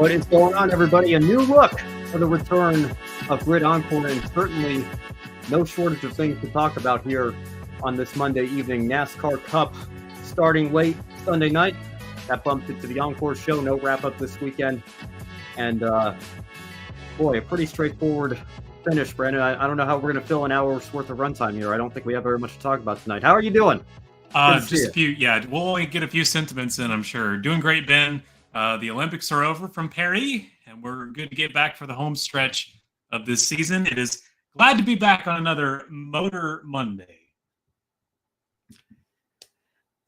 What is going on, everybody? A new look for the return of Grid Encore, and certainly no shortage of things to talk about here on this Monday evening. NASCAR Cup starting late Sunday night. That bumped it to the Encore show. No wrap-up this weekend. And, boy, a pretty straightforward finish, Brandon. I don't know how we're going to fill an hour's worth of runtime here. I don't think we have very much to talk about tonight. How are you doing? Just a few. Yeah, we'll only get a few sentiments in, I'm sure. Doing great, Ben. The Olympics are over from Paris, and we're good to get back for the home stretch of this season. It is glad to be back on another Motor Monday.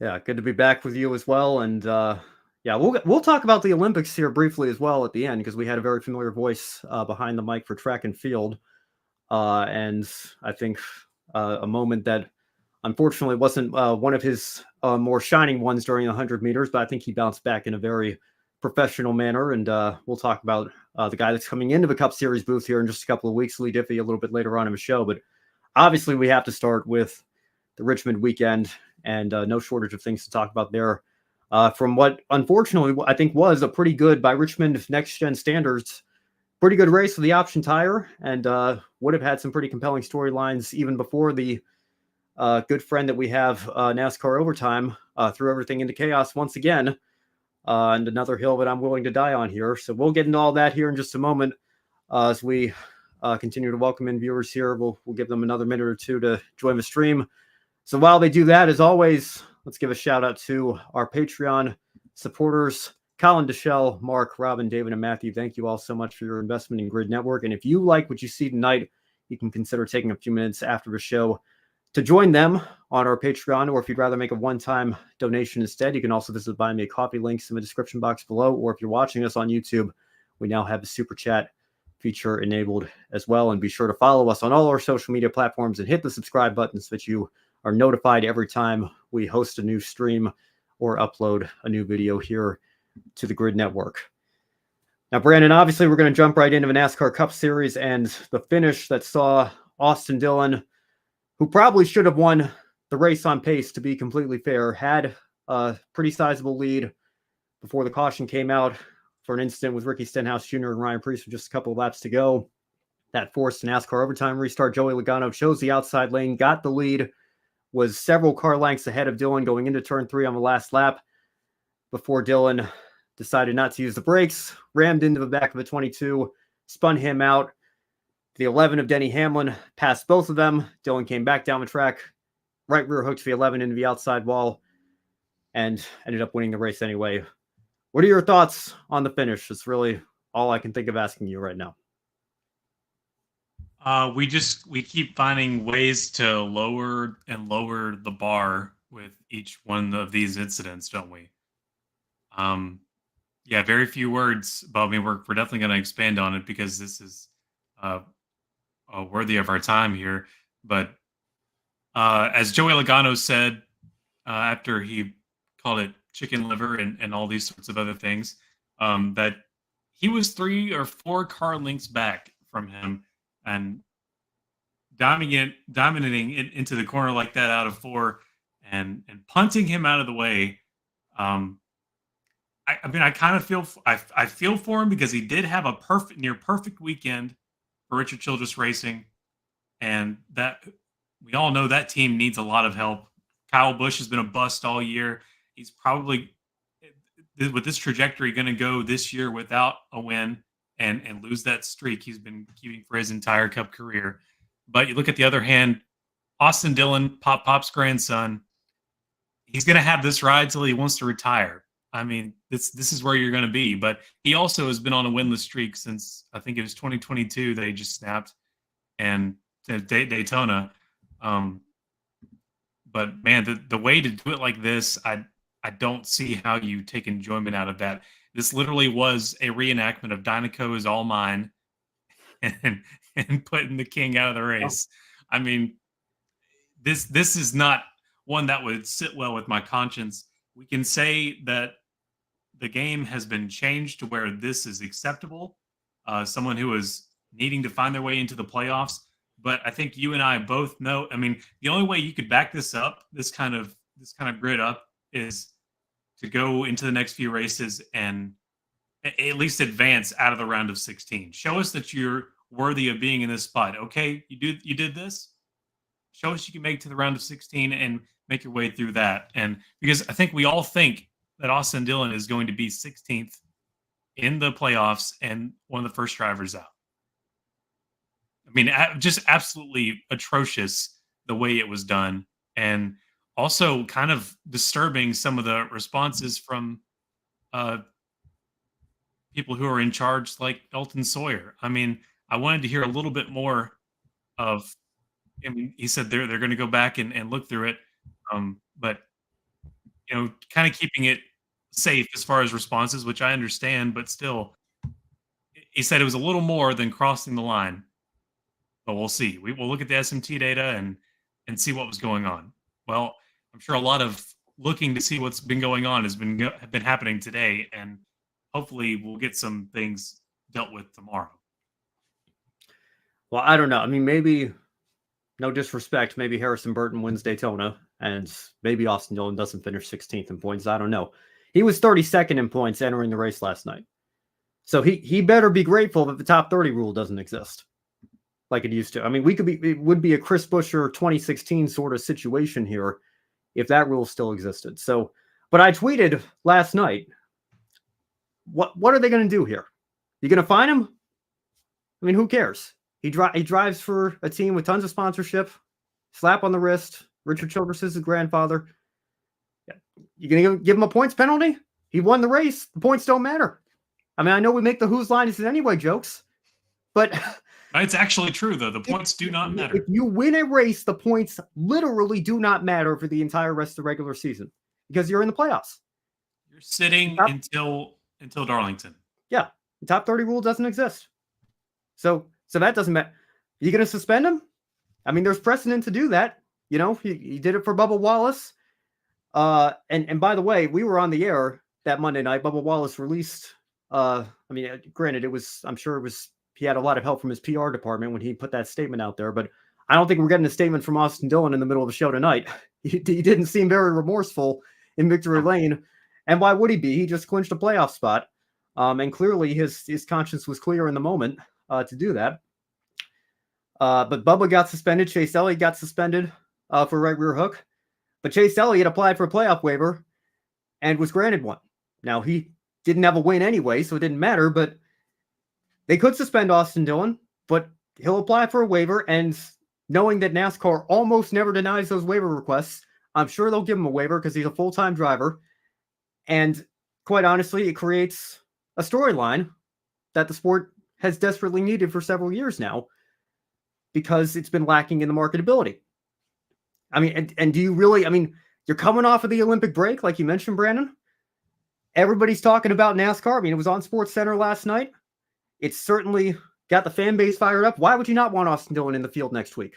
Yeah, good to be back with you as well. And yeah, we'll talk about the Olympics here briefly as well at the end, because we had a very familiar voice behind the mic for track and field. And I think a moment that unfortunately wasn't one of his more shining ones during the 100 meters, but I think he bounced back in a very professional manner. And we'll talk about the guy that's coming into the Cup Series booth here in just a couple of weeks, Leigh Diffey, a little bit later on in the show. But obviously we have to start with the Richmond weekend, and no shortage of things to talk about there. From what unfortunately I think was a pretty good, by Richmond next gen standards, pretty good race with the option tire, and would have had some pretty compelling storylines even before the good friend that we have, NASCAR Overtime, threw everything into chaos once again. And another hill that I'm willing to die on here. So we'll get into all that here in just a moment as we continue to welcome in viewers here. We'll give them another minute or two to join the stream. So while they do that, as always, let's give a shout out to our Patreon supporters, Colin, Deschelle, Mark, Robin, David, and Matthew. Thank you all so much for your investment in Grid Network. And if you like what you see tonight, you can consider taking a few minutes after the show to join them on our Patreon, or if you'd rather make a one-time donation instead, you can also visit Buy Me a Coffee links in the description box below, or if you're watching us on YouTube, we now have the Super Chat feature enabled as well. And be sure to follow us on all our social media platforms and hit the subscribe button so that you are notified every time we host a new stream or upload a new video here to the Grid Network. Now, Brandon, obviously we're going to jump right into the NASCAR Cup Series and the finish that saw Austin Dillon, who probably should have won the race on pace, to be completely fair, had a pretty sizable lead before the caution came out for an incident with Ricky Stenhouse Jr. and Ryan Preece with just a couple of laps to go. That forced NASCAR overtime restart. Joey Logano chose the outside lane, got the lead, was several car lengths ahead of Dillon going into turn 3 on the last lap before Dillon decided not to use the brakes, rammed into the back of the 22, spun him out. The 11 of Denny Hamlin passed both of them. Dillon came back down the track, right rear hooked the 11 into the outside wall, and ended up winning the race anyway. What are your thoughts on the finish? It's really all I can think of asking you right now. We keep finding ways to lower and lower the bar with each one of these incidents, don't we? Yeah, very few words, but I mean, we're definitely going to expand on it because this is worthy of our time here. But as Joey Logano said after he called it chicken liver and all these sorts of other things, that he was 3 or 4 car lengths back from him, and dominating it into the corner like that out of 4 and punting him out of the way. I mean, I kind of feel I feel for him because he did have a near perfect weekend for Richard Childress Racing, and that we all know that team needs a lot of help. Kyle Busch has been a bust all year. He's probably, with this trajectory, going to go this year without a win and lose that streak he's been keeping for his entire Cup career. But you look at the other hand, Austin Dillon, Pop's grandson, he's going to have this ride till he wants to retire. I mean, this is where you're going to be. But he also has been on a winless streak since, I think it was 2022 that he just snapped, and Daytona. But man, the way to do it like this, I don't see how you take enjoyment out of that. This literally was a reenactment of Dynaco is all mine, and putting the king out of the race. I mean, this is not one that would sit well with my conscience. We can say that the game has been changed to where this is acceptable. Someone who is needing to find their way into the playoffs. But I think you and I both know, I mean, the only way you could back this up, this kind of grid up, is to go into the next few races and at least advance out of the round of 16. Show us that you're worthy of being in this spot. Okay, you did this. Show us you can make it to the round of 16 and make your way through that. And because I think we all think that Austin Dillon is going to be 16th in the playoffs and one of the first drivers out. I mean, just absolutely atrocious the way it was done. And also kind of disturbing some of the responses from people who are in charge, like Elton Sawyer. I mean, I wanted to hear a little bit more of. I mean, he said they're going to go back and look through it, but kind of keeping it safe as far as responses, which I understand, but still, he said it was a little more than crossing the line. But we'll see. We'll look at the SMT data and see what was going on. Well, I'm sure a lot of looking to see what's been going on has been happening today, and hopefully we'll get some things dealt with tomorrow. Well, I don't know. I mean, maybe, no disrespect, maybe Harrison Burton wins Daytona, and maybe Austin Dillon doesn't finish 16th in points. I don't know. He was 32nd in points entering the race last night. So he better be grateful that the top 30 rule doesn't exist like it used to. I mean, it would be a Chris Buescher 2016 sort of situation here if that rule still existed. So, but I tweeted last night, what are they going to do here? You going to fine him? I mean, who cares? He drives for a team with tons of sponsorship, slap on the wrist. Richard Childress is his grandfather. Yeah. You going to give him a points penalty? He won the race. The points don't matter. I mean, I know we make the whose line is it anyway jokes, but it's actually true, though. The points do not matter. If you win a race, the points literally do not matter for the entire rest of the regular season because you're in the playoffs. You're sitting until Darlington. Yeah. The top 30 rule doesn't exist. So that doesn't matter. Are you going to suspend him? I mean, there's precedent to do that. He did it for Bubba Wallace. And by the way, we were on the air that Monday night. Bubba Wallace released, I mean, granted, I'm sure he had a lot of help from his PR department when he put that statement out there, but I don't think we're getting a statement from Austin Dillon in the middle of the show tonight. He didn't seem very remorseful in victory lane. And why would he be? He just clinched a playoff spot. And clearly his conscience was clear in the moment to do that. But Bubba got suspended. Chase Elliott got suspended for right rear hook. But Chase Elliott applied for a playoff waiver and was granted one. Now, he didn't have a win anyway, so it didn't matter. But they could suspend Austin Dillon, but he'll apply for a waiver. And knowing that NASCAR almost never denies those waiver requests, I'm sure they'll give him a waiver because he's a full-time driver. And quite honestly, it creates a storyline that the sport has desperately needed for several years now because it's been lacking in the marketability. I mean, and do you really, I mean, you're coming off of the Olympic break, like you mentioned, Brandon. Everybody's talking about NASCAR. I mean, it was on SportsCenter last night. It's certainly got the fan base fired up. Why would you not want Austin Dillon in the field next week?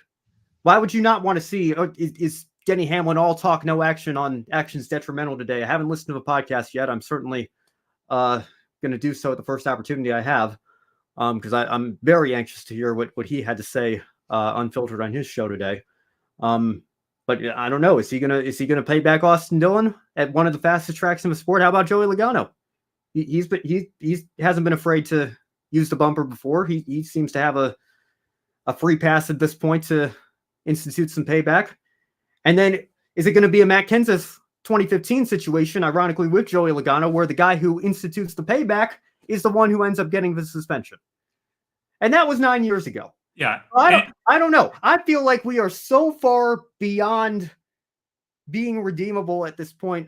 Why would you not want to see, is Denny Hamlin all talk, no action on actions detrimental today? I haven't listened to the podcast yet. I'm certainly going to do so at the first opportunity I have because I'm very anxious to hear what he had to say unfiltered on his show today. But I don't know. Is he gonna pay back Austin Dillon at one of the fastest tracks in the sport? How about Joey Logano? He hasn't been afraid to use the bumper before. He seems to have a free pass at this point to institute some payback. And then is it going to be a Matt Kenseth 2015 situation, ironically with Joey Logano, where the guy who institutes the payback is the one who ends up getting the suspension? And that was 9 years ago. Yeah. I don't know. I feel like we are so far beyond being redeemable at this point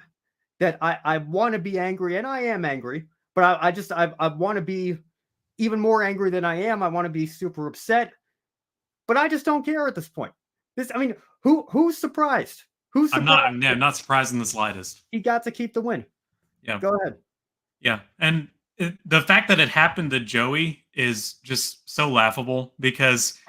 that I want to be angry, and I am angry, but I want to be even more angry than I am. I want to be super upset, but I just don't care at this point. Who's surprised? Who's surprised? I'm not surprised in the slightest. He got to keep the win. Yeah. Go ahead. Yeah. And the fact that it happened to Joey is just so laughable because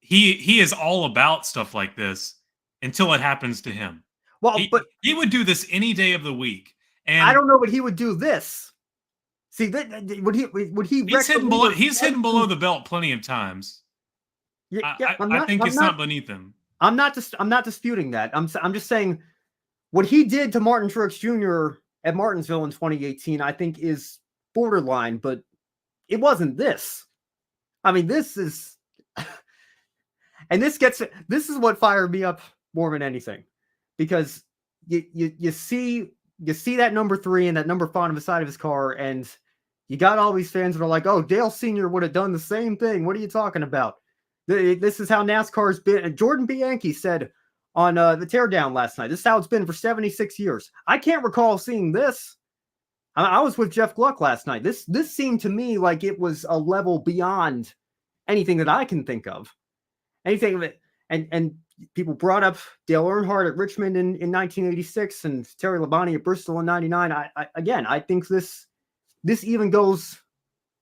he is all about stuff like this until it happens to him. Well, but he would do this any day of the week. And I don't know, but he would do this. See, would he? He's hidden below the belt plenty of times. Yeah, I think it's not beneath him. I'm not disputing that. I'm just saying what he did to Martin Truex Jr. at Martinsville in 2018, I think is borderline, but it wasn't this. I mean, this is, and this is what fired me up more than anything, because you see that number 3 and that number 5 on the side of his car, and you got all these fans that are like, "Oh, Dale Sr. would have done the same thing. What are you talking about? This is how NASCAR's been." And Jordan Bianchi said on the Teardown last night, "This is how it's been for 76 years." I can't recall seeing this. I was with Jeff Gluck last night. This seemed to me like it was a level beyond anything that I can think of. Anything that, and people brought up Dale Earnhardt at Richmond in 1986 and Terry Labonte at Bristol in 99. I think this even goes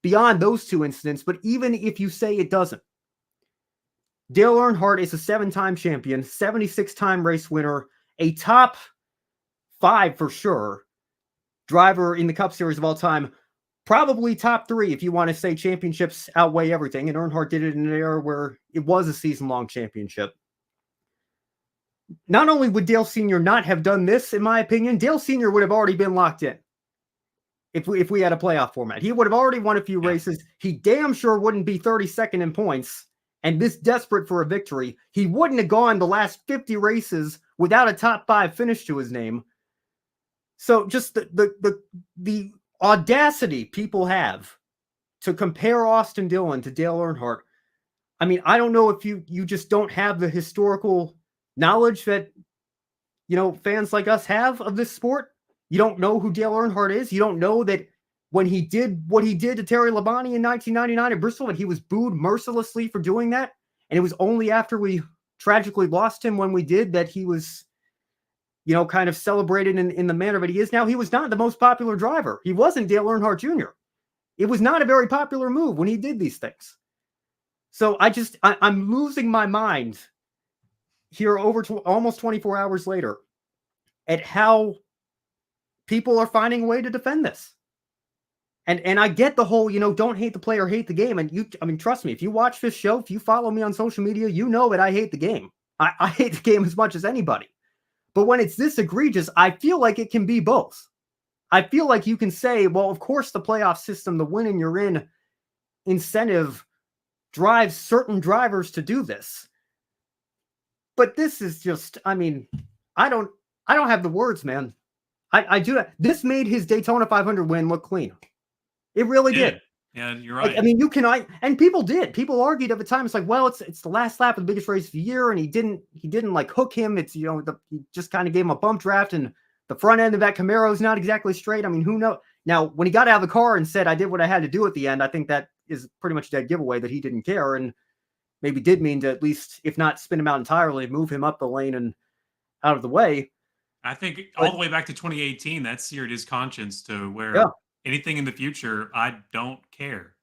beyond those 2 incidents, but even if you say it doesn't, Dale Earnhardt is a 7-time champion, 76-time race winner, a top 5 for sure driver in the Cup Series of all time, probably top 3 if you want to say championships outweigh everything, and Earnhardt did it in an era where it was a season-long championship. Not only would Dale Sr. not have done this, in my opinion, Dale Sr. would have already been locked in. If we had a playoff format, he would have already won a few races. He damn sure wouldn't be 32nd in points and this desperate for a victory. He wouldn't have gone the last 50 races without a top 5 finish to his name. So just the audacity people have to compare Austin Dillon to Dale Earnhardt. I mean, I don't know if you just don't have the historical knowledge that, fans like us have of this sport. You don't know who Dale Earnhardt is. You don't know that when he did what he did to Terry Labonte in 1999 at Bristol, that he was booed mercilessly for doing that. And it was only after we tragically lost him when we did that he was, kind of celebrated in the manner that he is now. He was not the most popular driver. He wasn't Dale Earnhardt Jr. It was not a very popular move when he did these things. So I'm losing my mind here over almost 24 hours later at how people are finding a way to defend this. And I get the whole, don't hate the player, hate the game. And trust me, if you watch this show, if you follow me on social media, you know that I hate the game. I hate the game as much as anybody. But when it's this egregious, I feel like it can be both. I feel like you can say, well, of course, the playoff system, the win and you're in incentive drives certain drivers to do this. But this is just, I don't have the words, man. I do that. This made his Daytona 500 win look clean. It really did. Yeah, you're right. And people did. People argued at the time. It's like, well, it's the last lap of the biggest race of the year, and he didn't like hook him. It's he just kind of gave him a bump draft, and the front end of that Camaro is not exactly straight. I mean, who knows? Now, when he got out of the car and said, "I did what I had to do at the end," I think that is pretty much a dead giveaway that he didn't care, and maybe did mean to at least, if not spin him out entirely, move him up the lane and out of the way. I think all the way back to 2018, that seared his conscience to where anything in the future, I don't care.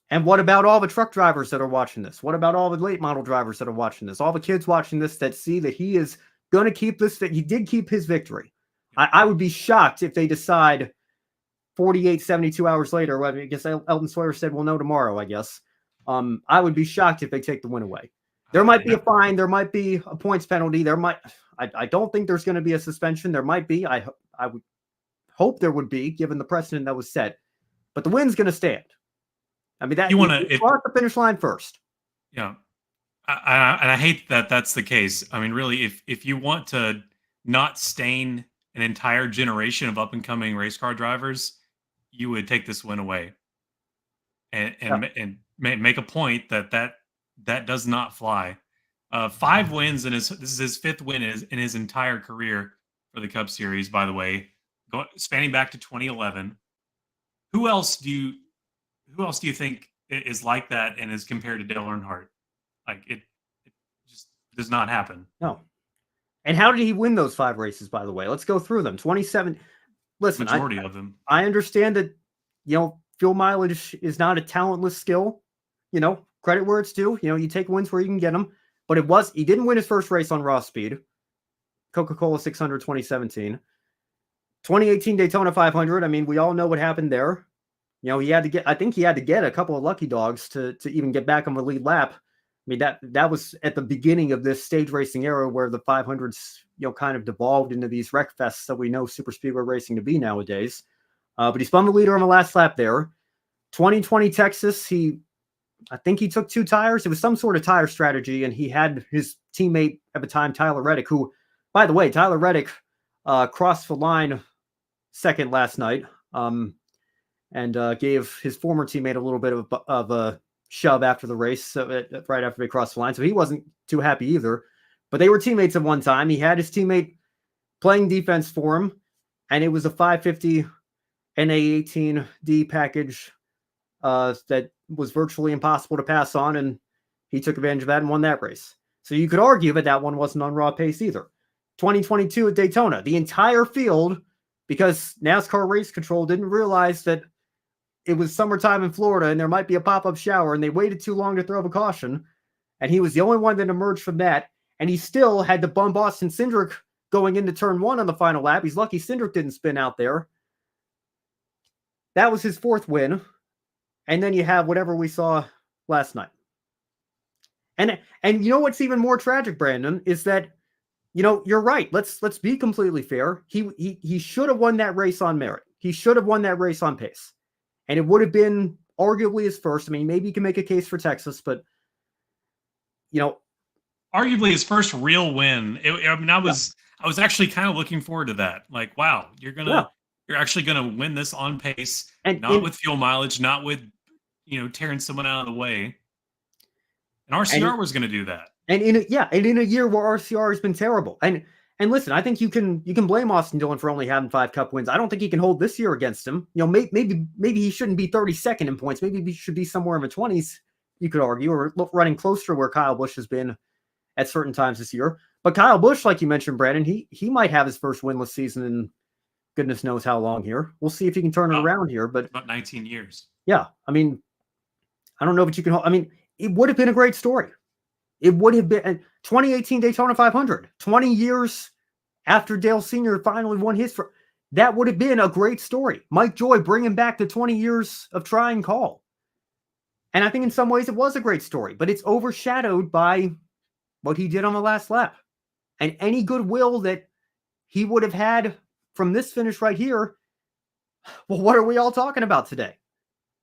And what about all the truck drivers that are watching this? What about all the late model drivers that are watching this? All the kids watching this that see that he is going to keep this, that he did keep his victory. I would be shocked if they decide 48, 72 hours later. I guess Elton Sawyer said, we'll know tomorrow, I guess. I would be shocked if they take the win away. There might be a fine. There might be a points penalty. I don't think there's going to be a suspension. There might be. I would hope there would be, given the precedent that was set. But the win's going to stand. I mean, that you want to cross the finish line first. Yeah, I hate that that's the case. I mean, really, if you want to not stain an entire generation of up and coming race car drivers, you would take this win away, and make a point that does not fly. 5 wins this is his 5th win in his entire career for the Cup Series. By the way, spanning back to 2011. Who else do you think is like that and is compared to Dale Earnhardt? Like it just does not happen. No. And how did he win those 5 races, by the way? Let's go through them. 27. Listen, majority of them. I understand that, fuel mileage is not a talentless skill. Credit where it's due. You take wins where you can get them. But he didn't win his first race on raw speed. Coca-Cola 600 2017. 2018 Daytona 500. I mean, we all know what happened there. He had to get a couple of lucky dogs to even get back on the lead lap. I mean, that was at the beginning of this stage racing era where the 500s, kind of devolved into these wreck fests that we know super speedway racing to be nowadays. But he spun the leader on the last lap there. 2020 Texas, I think he took 2 tires. It was some sort of tire strategy, and he had his teammate at the time, Tyler Reddick, who, by the way, Tyler Reddick crossed the line second last night, and gave his former teammate a little bit of a shove after the race, right after they crossed the line. So he wasn't too happy either. But they were teammates at one time. He had his teammate playing defense for him, and it was a 550 NA18D package that was virtually impossible to pass on, and he took advantage of that and won that race. So you could argue that one wasn't on raw pace either. 2022 at Daytona, the entire field, because NASCAR Race Control didn't realize that it was summertime in Florida and there might be a pop-up shower, and they waited too long to throw the caution, and he was the only one that emerged from that, and he still had to bump Austin Cindric going into turn 1 on the final lap. He's lucky Cindric didn't spin out there. That was his 4th win. And then you have whatever we saw last night. And you know what's even more tragic, Brandon, is that, you're right. Let's be completely fair. He should have won that race on merit. He should have won that race on pace. And it would have been arguably his first. I mean, maybe you can make a case for Texas, but arguably his first real win. I was actually kind of looking forward to that. Like, wow, you're actually gonna win this on pace, and not with fuel mileage, not with tearing someone out of the way. And RCR was going to do that. And in a year where RCR has been terrible. And listen, I think you can blame Austin Dillon for only having 5 Cup wins. I don't think he can hold this year against him. Maybe he shouldn't be 32nd in points. Maybe he should be somewhere in the 20s. You could argue, or running closer to where Kyle Busch has been at certain times this year. But Kyle Busch, like you mentioned, Brandon, he might have his first winless season in goodness knows how long here. We'll see if he can turn it around here. But about 19 years. Yeah, I mean, I don't know, but you can. I mean, it would have been a great story. It would have been 2018 Daytona 500, 20 years after Dale Sr. finally won his. That would have been a great story. Mike Joy bringing back the 20 years of try and call. And I think in some ways it was a great story, but it's overshadowed by what he did on the last lap. And any goodwill that he would have had from this finish right here, well, what are we all talking about today?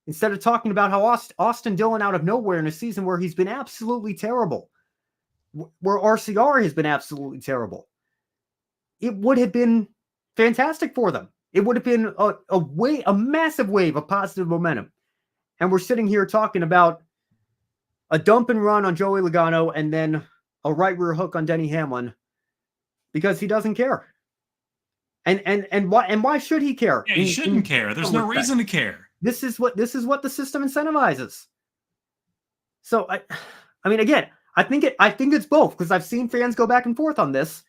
Instead of talking about how Austin Dillon out of nowhere in a season where he's been absolutely terrible, where RCR has been absolutely terrible, it would have been fantastic for them. It would have been a massive wave of positive momentum. And we're sitting here talking about a dump and run on Joey Logano and then a right rear hook on Denny Hamlin because he doesn't care. And why should he care? Yeah, he shouldn't care. There's no reason to care. This is what the system incentivizes. So I mean, again, I think it's both, because I've seen fans go back and forth on this.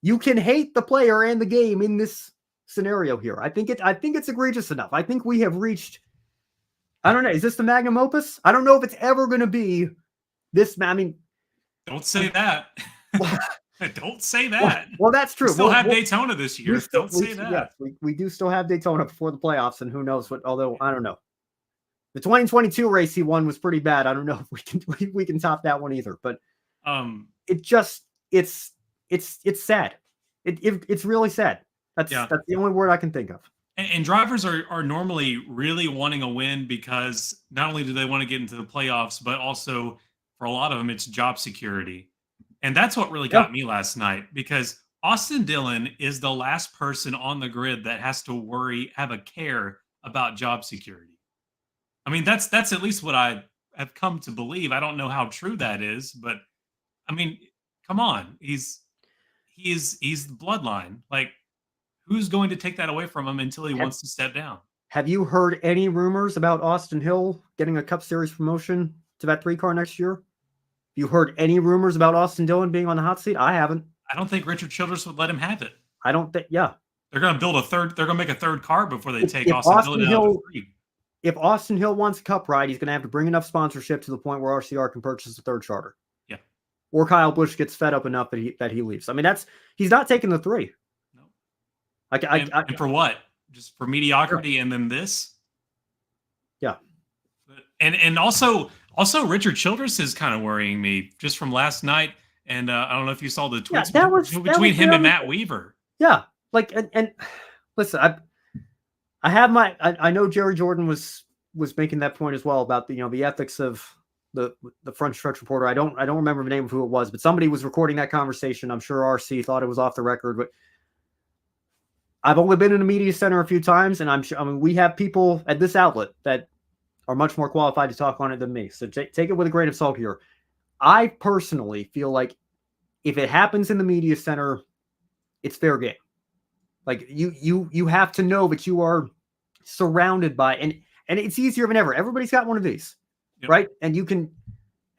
You can hate the player and the game in this scenario here. I think it's egregious enough. I think we have reached. I don't know. Is this the magnum opus? I don't know if it's ever going to be this. I mean, don't say that. Don't say that. Well, that's true. We still have Daytona this year. Don't say that. Yes, we do still have Daytona before the playoffs, and who knows what? Although I don't know. The 2022 race he won was pretty bad. I don't know if we can top that one either. But it's sad. It's really sad. That's the only word I can think of. And drivers are normally really wanting a win because not only do they want to get into the playoffs, but also for a lot of them, it's job security. And that's what really got me last night, because Austin Dillon is the last person on the grid that has to have a care about job security. I mean, that's at least what I have come to believe. I don't know how true that is, but I mean, come on. He's the bloodline. Like, who's going to take that away from him until he wants to step down? Have you heard any rumors about Austin Hill getting a Cup Series promotion to that 3 car next year? You heard any rumors about Austin Dillon being on the hot seat? I haven't. I don't think Richard Childress would let him have it. I don't think. Yeah, they're going to build they're going to make a 3rd car before they take Austin Dillon out of the 3. If Austin Hill wants a Cup ride, he's going to have to bring enough sponsorship to the point where RCR can purchase a 3rd charter. Yeah. Or Kyle Busch gets fed up enough that he leaves. I mean, he's not taking the 3. No. And for what? Just for mediocrity and then this? Yeah. And also Richard Childress is kind of worrying me just from last night. And I don't know if you saw the tweets between him and Matt Weaver. Yeah. Like, and listen, I know Jerry Jordan was making that point as well about the ethics of the front stretch reporter. I don't remember the name of who it was, but somebody was recording that conversation. I'm sure RC thought it was off the record, but I've only been in the media center a few times, and I'm sure, I mean, we have people at this outlet that are much more qualified to talk on it than me. So take it with a grain of salt here. I personally feel like if it happens in the media center, it's fair game. Like you have to know that you are surrounded by, and it's easier than ever. Everybody's got one of these, right? And you can,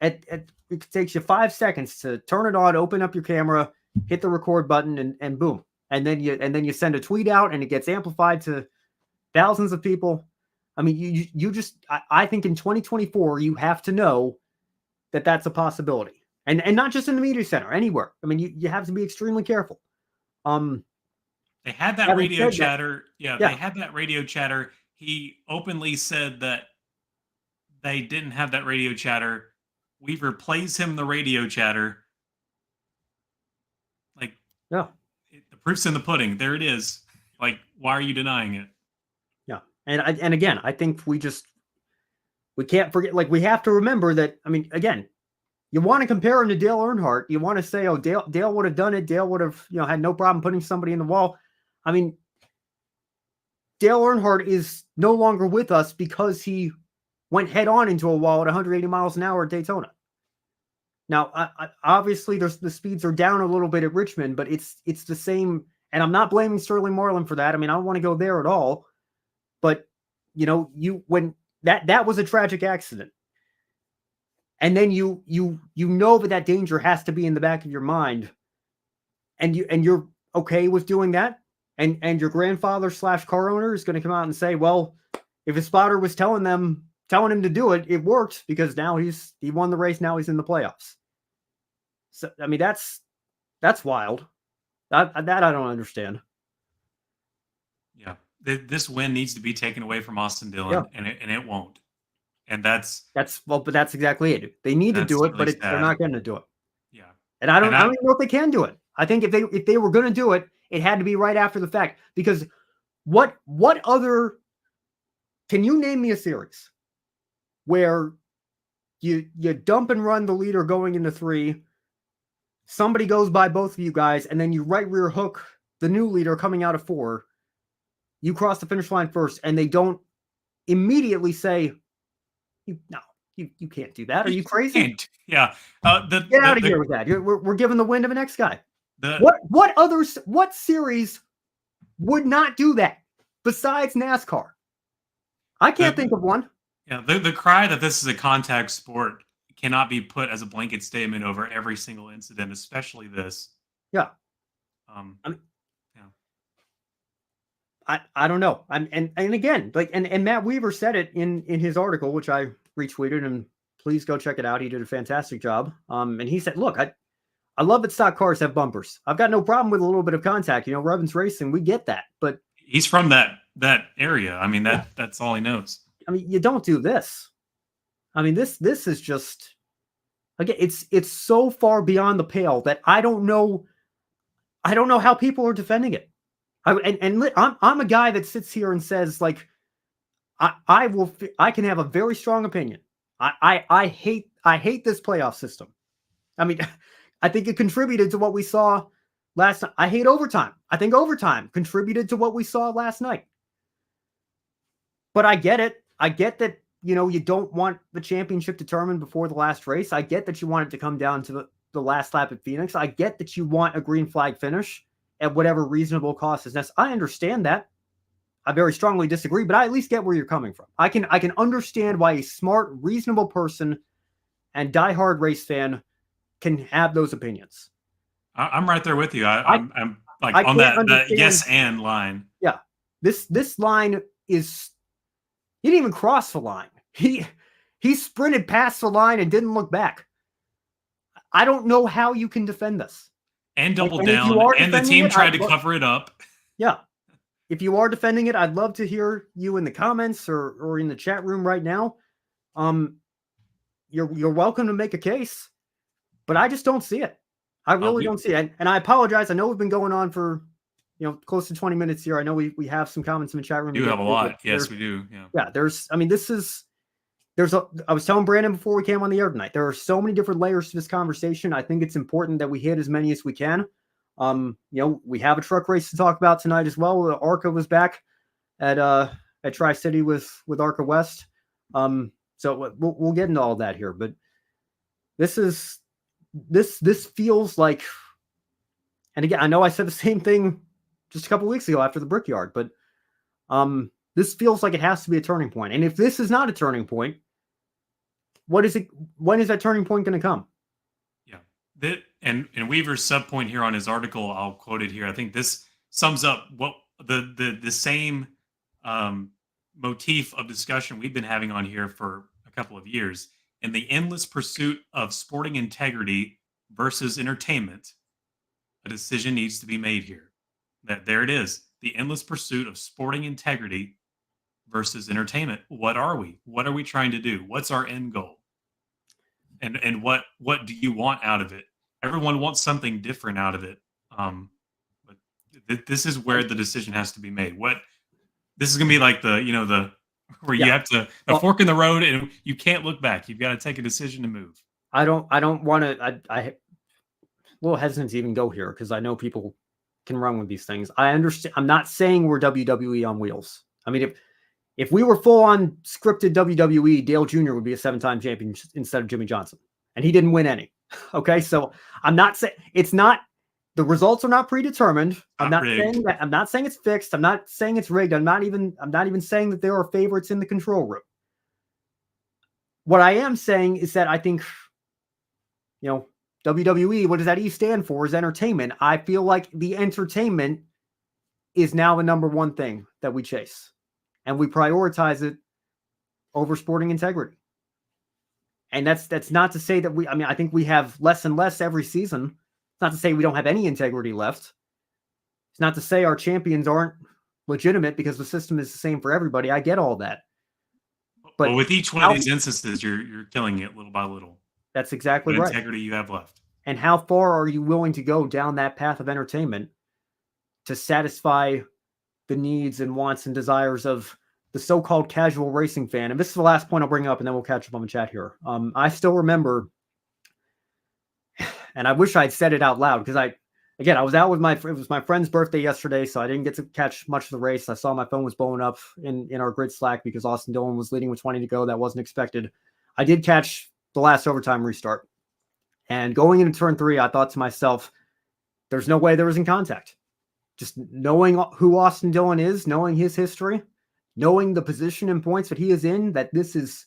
it takes you 5 seconds to turn it on, open up your camera, hit the record button, and boom. And then you send a tweet out, and it gets amplified to thousands of people. I mean, you just, I think in 2024, you have to know that that's a possibility, and not just in the media center, anywhere. I mean, you have to be extremely careful. They had that radio chatter. Yeah, they had that radio chatter. He openly said that they didn't have that radio chatter. Weaver plays him the radio chatter. Like, yeah, the proof's in the pudding. There it is. Like, why are you denying it? Yeah, and again, I think we can't forget. Like, we have to remember that. I mean, again, you want to compare him to Dale Earnhardt. You want to say, oh, Dale would have done it. Dale would have, had no problem putting somebody in the wall. I mean, Dale Earnhardt is no longer with us because he went head on into a wall at 180 miles an hour at Daytona. Now, obviously, the speeds are down a little bit at Richmond, but it's the same. And I'm not blaming Sterling Marlin for that. I mean, I don't want to go there at all. But when that was a tragic accident, and then you know that danger has to be in the back of your mind, and you're okay with doing that. And your grandfather / car owner is going to come out and say, well, if his spotter was telling him to do it, it worked because now he won the race. Now he's in the playoffs. So, I mean, that's wild. That I don't understand. Yeah. This win needs to be taken away from Austin Dillon, and it won't. And but that's exactly it. They need to do it, really but they're not going to do it. Yeah. And I don't even know if they can do it. I think if they were going to do it, it had to be right after the fact, because what other, can you name me a series where you dump and run the leader going into 3, somebody goes by both of you guys, and then you right rear hook the new leader coming out of 4, you cross the finish line first, and they don't immediately say, you can't do that. Are you crazy? Yeah. Get out of here with that. We're giving the win to the next guy. What series would not do that besides NASCAR? I can't think of one. Yeah, the cry that this is a contact sport cannot be put as a blanket statement over every single incident, especially this. Yeah. I don't know. And again, like, and Matt Weaver said it in his article, which I retweeted, and please go check it out. He did a fantastic job. And he said, look, I love that stock cars have bumpers. I've got no problem with a little bit of contact. Revens Racing, we get that. But he's from that area. I mean, that's all he knows. I mean, you don't do this. I mean, this is just, again, it's so far beyond the pale that I don't know how people are defending it. I'm a guy that sits here and says, like, I can have a very strong opinion. I hate this playoff system. I mean, I think it contributed to what we saw last night. I hate overtime. I think overtime contributed to what we saw last night. But I get it. I get that, you don't want the championship determined before the last race. I get that you want it to come down to the last lap at Phoenix. I get that you want a green flag finish at whatever reasonable cost is necessary. I understand that. I very strongly disagree, but I at least get where you're coming from. I can understand why a smart, reasonable person and diehard race fan can have those opinions. I'm right there with you. I'm like on that yes and line. Yeah, this line is, he didn't even cross the line. He sprinted past the line and didn't look back. I don't know how you can defend this. And double down, and the team tried to cover it up. Yeah. If you are defending it, I'd love to hear you in the comments or in the chat room right now. You're welcome to make a case, but I just don't see it. I really don't see it. And I apologize. I know we've been going on for, close to 20 minutes here. I know we have some comments in the chat room. We do have a lot. Yes, we do. Yeah. Yeah. I was telling Brandon before we came on the air tonight, there are so many different layers to this conversation. I think it's important that we hit as many as we can. We have a truck race to talk about tonight as well. ARCA was back at Tri-City with ARCA West. So we'll get into all that here, but this feels like, and again, I know I said the same thing just a couple weeks ago after the Brickyard, but this feels like it has to be a turning point. And if this is not a turning point, what is it? When is that turning point going to come? Yeah. And Weaver's subpoint here on his article, I'll quote it here. I think this sums up what the same motif of discussion we've been having on here for a couple of years. In the endless pursuit of sporting integrity versus entertainment, a decision needs to be made here. There it is. The endless pursuit of sporting integrity versus entertainment. What are we? What are we trying to do? What's our end goal? And what do you want out of it? Everyone wants something different out of it. But this is where the decision has to be made. This is going to be like you have to fork in the road and you can't look back. You've got to take a decision to move. I don't want to, I a little hesitant to even go here because I know people can run with these things. I understand. I'm not saying we're WWE on wheels. I mean, if we were full on scripted WWE, Dale Jr. would be a 7-time champion instead of Jimmy Johnson, and he didn't win any. Okay. So I'm not saying the results are not predetermined. I'm not saying that. I'm not saying it's fixed. I'm not saying it's rigged. I'm not even saying that there are favorites in the control room. What I am saying is that I think, WWE, what does that E stand for? Is entertainment. I feel like the entertainment is now the number one thing that we chase, and we prioritize it over sporting integrity. And that's not to say that I think we have less and less every season. It's not to say we don't have any integrity left. It's not to say our champions aren't legitimate because the system is the same for everybody. I get all that. But with each one of these instances, you're killing it little by little. That's exactly what right. Integrity you have left. And how far are you willing to go down that path of entertainment to satisfy the needs and wants and desires of the so-called casual racing fan? And this is the last point I'll bring up, and then we'll catch up on the chat here. I still remember, and I wish I'd said it out loud because I was out with it was my friend's birthday yesterday, so I didn't get to catch much of the race. I saw my phone was blowing up in our grid Slack because Austin Dillon was leading with 20 to go. That wasn't expected. I did catch the last overtime restart. And going into turn 3, I thought to myself, there's no way there was in contact. Just knowing who Austin Dillon is, knowing his history, knowing the position and points that he is in, that this is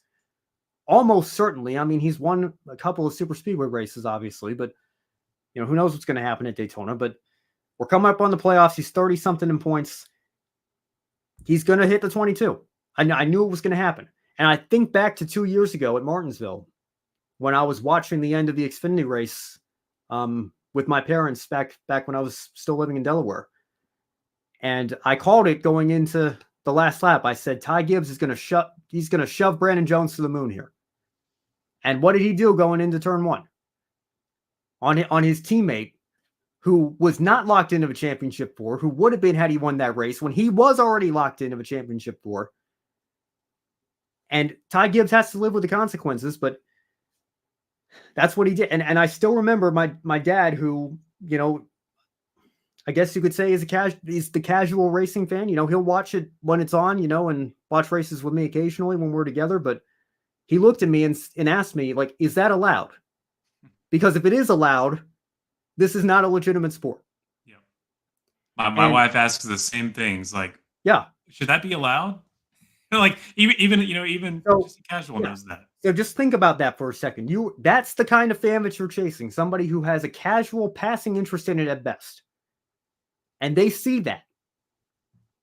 almost certainly, I mean, he's won a couple of super speedway races, obviously, but who knows what's going to happen at Daytona, but we're coming up on the playoffs. He's 30 something in points. He's going to hit the 22. I knew it was going to happen. And I think back to 2 years ago at Martinsville, when I was watching the end of the Xfinity race with my parents back when I was still living in Delaware. And I called it going into the last lap. I said, Ty Gibbs is going to shove Brandon Jones to the moon here. And what did he do going into turn 1? On his teammate, who was not locked into the championship 4, who would have been had he won that race when he was already locked into the championship 4. And Ty Gibbs has to live with the consequences, but that's what he did. And I still remember my dad, who, I guess you could say is the casual racing fan. He'll watch it when it's on, and watch races with me occasionally when we're together. But he looked at me and asked me, like, is that allowed? Because if it is allowed, this is not a legitimate sport. Yeah. My wife asks the same things. Like, yeah, should that be allowed? Like even just a casual knows that. So just think about that for a second. That's the kind of fan that you're chasing. Somebody who has a casual passing interest in it at best. And they see that.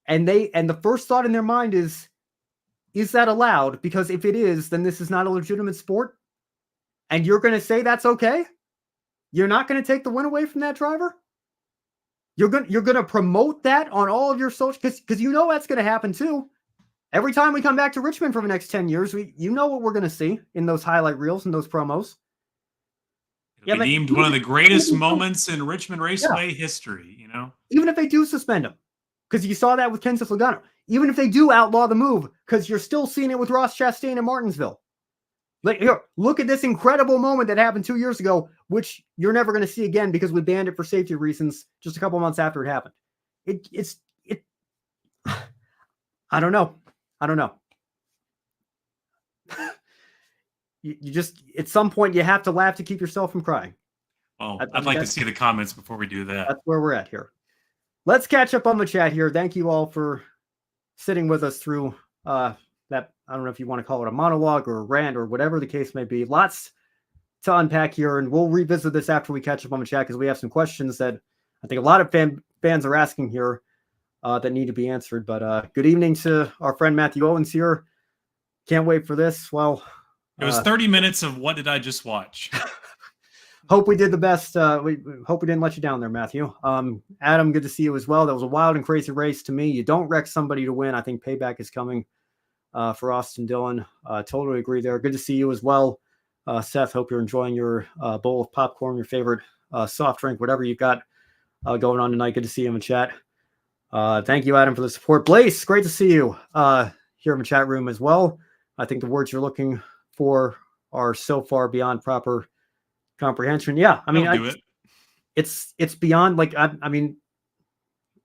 And the first thought in their mind is that allowed? Because if it is, then this is not a legitimate sport. And you're going to say that's okay? You're not going to take the win away from that driver? You're going to promote that on all of your social, because that's going to happen too. Every time we come back to Richmond for the next 10 years, what we're going to see in those highlight reels and those promos. It'll be deemed one of the greatest moments in Richmond Raceway history, even if they do suspend him, because you saw that with Kenseth Logano, even if they do outlaw the move, because you're still seeing it with Ross Chastain in Martinsville. Like, here, look at this incredible moment that happened 2 years ago, which you're never going to see again because we banned it for safety reasons just a couple months after it happened. It's I don't know. You just, at some point, you have to laugh to keep yourself from crying. Well, I'd like to see the comments before we do that. That's where we're at here. Let's catch up on the chat here. Thank you all for sitting with us through that. I don't know if you want to call it a monologue or a rant or whatever the case may be. Lots to unpack here, and we'll revisit this after we catch up on the chat because we have some questions that I think a lot of fans are asking here that need to be answered. But good evening to our friend Matthew Owens here. Can't wait for this. Well, it was 30 minutes of what did I just watch? Hope we did the best. We hope we didn't let you down there, Matthew. Adam, good to see you as well. That was a wild and crazy race to me. You don't wreck somebody to win. I think payback is coming for Austin Dillon. Totally agree there. Good to see you as well. Seth, hope you're enjoying your bowl of popcorn, your favorite soft drink, whatever you've got going on tonight. Good to see you in the chat. Thank you, Adam, for the support. Blaze, great to see you here in the chat room as well. I think the words you're looking for are so far beyond proper comprehension. Yeah, I mean, it's beyond, like, I mean,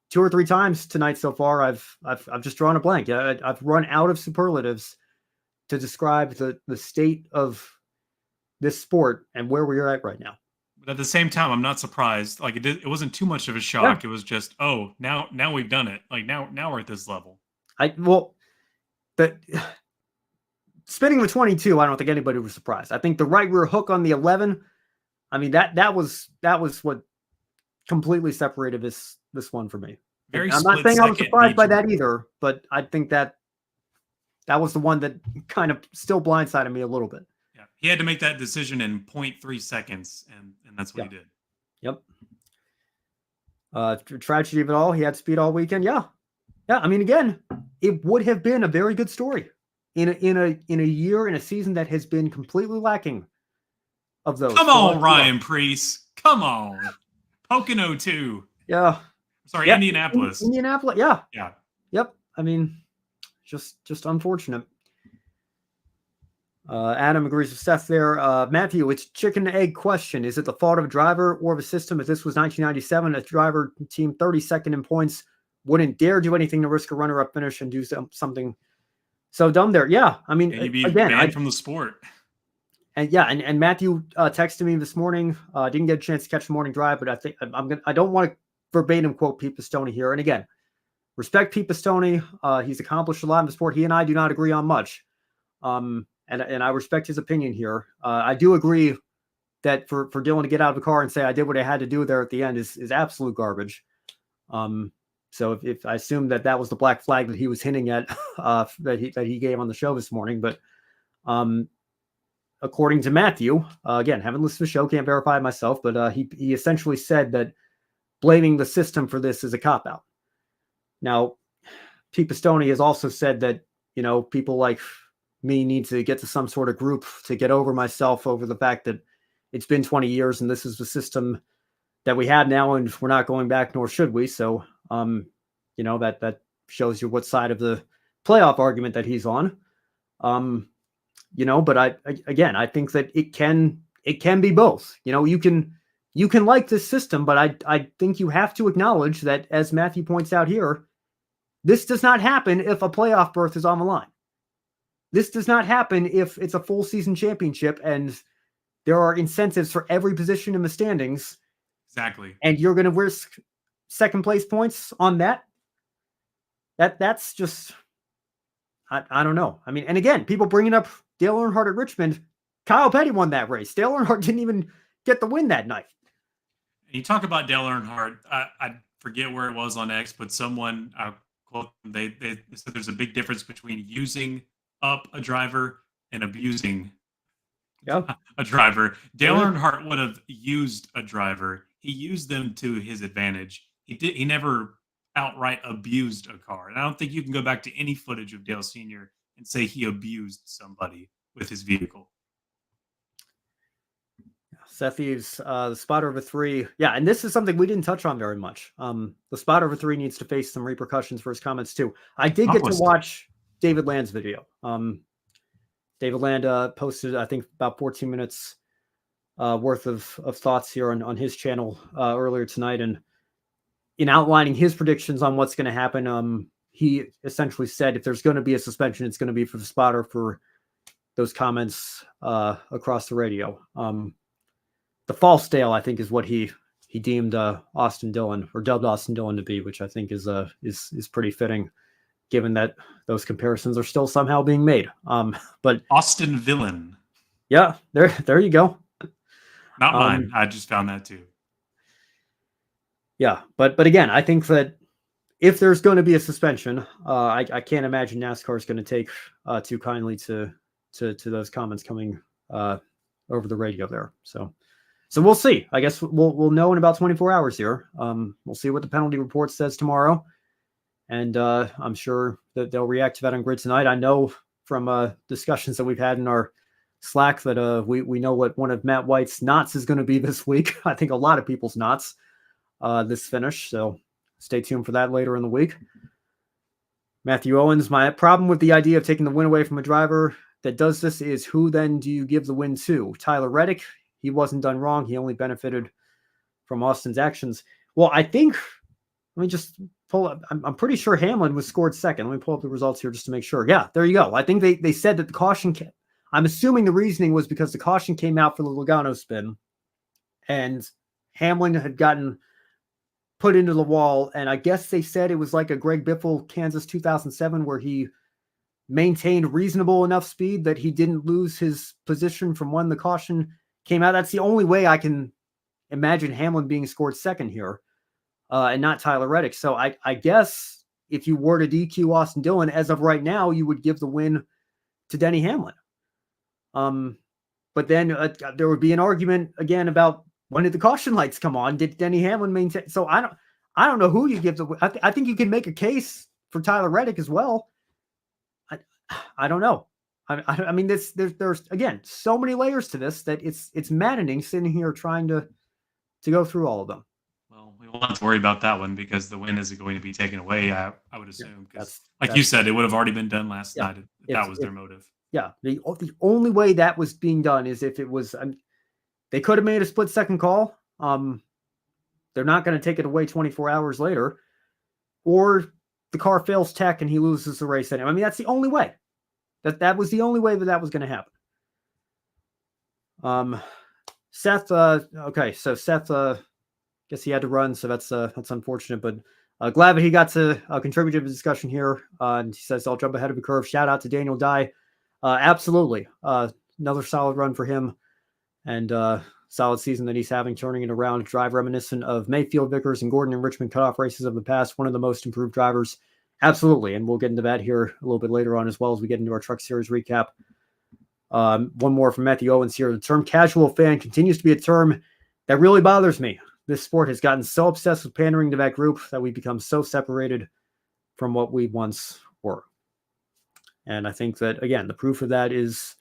2 or 3 times tonight so far, I've just drawn a blank. Yeah, I've run out of superlatives to describe the state of this sport and where we are at right now. But at the same time, I'm not surprised. Like, it wasn't too much of a shock. Yeah. It was just, oh, now we've done it. Like, now we're at this level. Spinning the 22, I don't think anybody was surprised. I think the right rear hook on the 11, I mean, that was what completely separated this one for me. I'm not saying I was surprised by that either, but I think that was the one that kind of still blindsided me a little bit. Yeah, he had to make that decision in 0.3 seconds, and that's what he did. Yep. Tragedy of it all, he had speed all weekend. Yeah. I mean, again, it would have been a very good story in a year, in a season that has been completely lacking of those. Come on, Ryan Preece. Come on. Pocono too. Yeah. Sorry, Indianapolis. Indianapolis. Yeah. Yeah. Yep. I mean, just unfortunate. Adam agrees with Seth there. Matthew, it's chicken and egg question. Is it the fault of a driver or of a system? If this was 1997, a driver team 32nd in points wouldn't dare do anything to risk a runner-up finish and do something so dumb there. Yeah. I mean, and you'd be banned from the sport. And yeah, and Matthew texted me this morning. Didn't get a chance to catch the morning drive, but I think I don't want to verbatim quote Pete Pistone here. And again, respect Pete Pistone. He's accomplished a lot in the sport. He and I do not agree on much. And I respect his opinion here. I do agree that for Dillon to get out of the car and say I did what I had to do there at the end is absolute garbage. So if I assume that was the black flag that he was hinting at that he gave on the show this morning, but according to Matthew, again, haven't listened to the show, can't verify it myself, but he essentially said that blaming the system for this is a cop-out. Now, Pete Pistone has also said that, people like me need to get to some sort of group to get over myself over the fact that it's been 20 years and this is the system that we have now and we're not going back, nor should we. So, that shows you what side of the playoff argument that he's on. But I think that it can be both. You can like this system, but I think you have to acknowledge that, as Matthew points out here, this does not happen if a playoff berth is on the line. This does not happen if it's a full season championship and there are incentives for every position in the standings. Exactly. And you're going to risk second place points on that. That's just, I don't know. I mean, and again, people bringing up Dale Earnhardt at Richmond. Kyle Petty won that race. Dale Earnhardt didn't even get the win that night. You talk about Dale Earnhardt. I forget where it was on X, but someone, quote, they said there's a big difference between using up a driver and abusing a driver. Dale Earnhardt would have used a driver. He used them to his advantage. He never outright abused a car. And I don't think you can go back to any footage of Dale Sr. and say he abused somebody with his vehicle. Seth Eves, the spot over 3. Yeah, and this is something we didn't touch on very much. The spot over 3 needs to face some repercussions for his comments too. I did get to watch David Land's video. David Land posted, I think, about 14 minutes worth of thoughts here on his channel earlier tonight. And in outlining his predictions on what's going to happen, he essentially said if there's going to be a suspension, it's going to be for the spotter for those comments across the radio. The false Dale, I think, is what he deemed Austin Dillon, or dubbed Austin Dillon to be, which I think is pretty fitting, given that those comparisons are still somehow being made. But Austin Villain. Yeah, there you go. Not mine. I just found that too. Yeah, but again, I think that if there's going to be a suspension, I can't imagine NASCAR is going to take too kindly to those comments coming over the radio there. So we'll see. I guess we'll know in about 24 hours here. We'll see what the penalty report says tomorrow, and I'm sure that they'll react to that on Grid tonight. I know from discussions that we've had in our Slack that we know what one of Matt White's knots is going to be this week. I think a lot of people's knots this finish. So stay tuned for that later in the week. Matthew Owens, my problem with the idea of taking the win away from a driver that does this is who then do you give the win to? Tyler Reddick. He wasn't done wrong. He only benefited from Austin's actions. Well, I think, let me just pull up. I'm pretty sure Hamlin was scored second. Let me pull up the results here just to make sure. Yeah, there you go. I think they said that the caution, I'm assuming the reasoning was because the caution came out for the Logano spin and Hamlin had gotten put into the wall. And I guess they said it was like a Greg Biffle, Kansas 2007, where he maintained reasonable enough speed that he didn't lose his position from when the caution came out. That's the only way I can imagine Hamlin being scored second here, and not Tyler Reddick. So I guess if you were to DQ Austin Dillon, as of right now, you would give the win to Denny Hamlin. But then there would be an argument again about when did the caution lights come on? Did Denny Hamlin maintain? So I don't know who you give the. I think you can make a case for Tyler Reddick as well. I don't know. I mean, there's again so many layers to this that it's maddening sitting here trying to go through all of them. Well, we won't have to worry about that one because the win isn't going to be taken away. I would assume because, like you said, it would have already been done last night if that was their motive. Yeah, the only way that was being done is if it was. They could have made a split-second call. They're not going to take it away 24 hours later, or the car fails tech and he loses the race anyway. I mean, that's the only way. That was the only way that was going to happen. Seth, okay, so Seth, guess he had to run, so that's unfortunate, but glad that he got to contribute to the discussion here. And he says, I'll jump ahead of the curve. Shout out to Daniel Dye. Absolutely. Another solid run for him, and solid season that he's having, turning it around. Drive reminiscent of Mayfield, Vickers, and Gordon and Richmond cutoff races of the past. One of the most improved drivers. Absolutely, and we'll get into that here a little bit later on as well as we get into our Truck Series recap. One more from Matthew Owens here. The term casual fan continues to be a term that really bothers me. This sport has gotten so obsessed with pandering to that group that we've become so separated from what we once were. And I think that, again, the proof of that is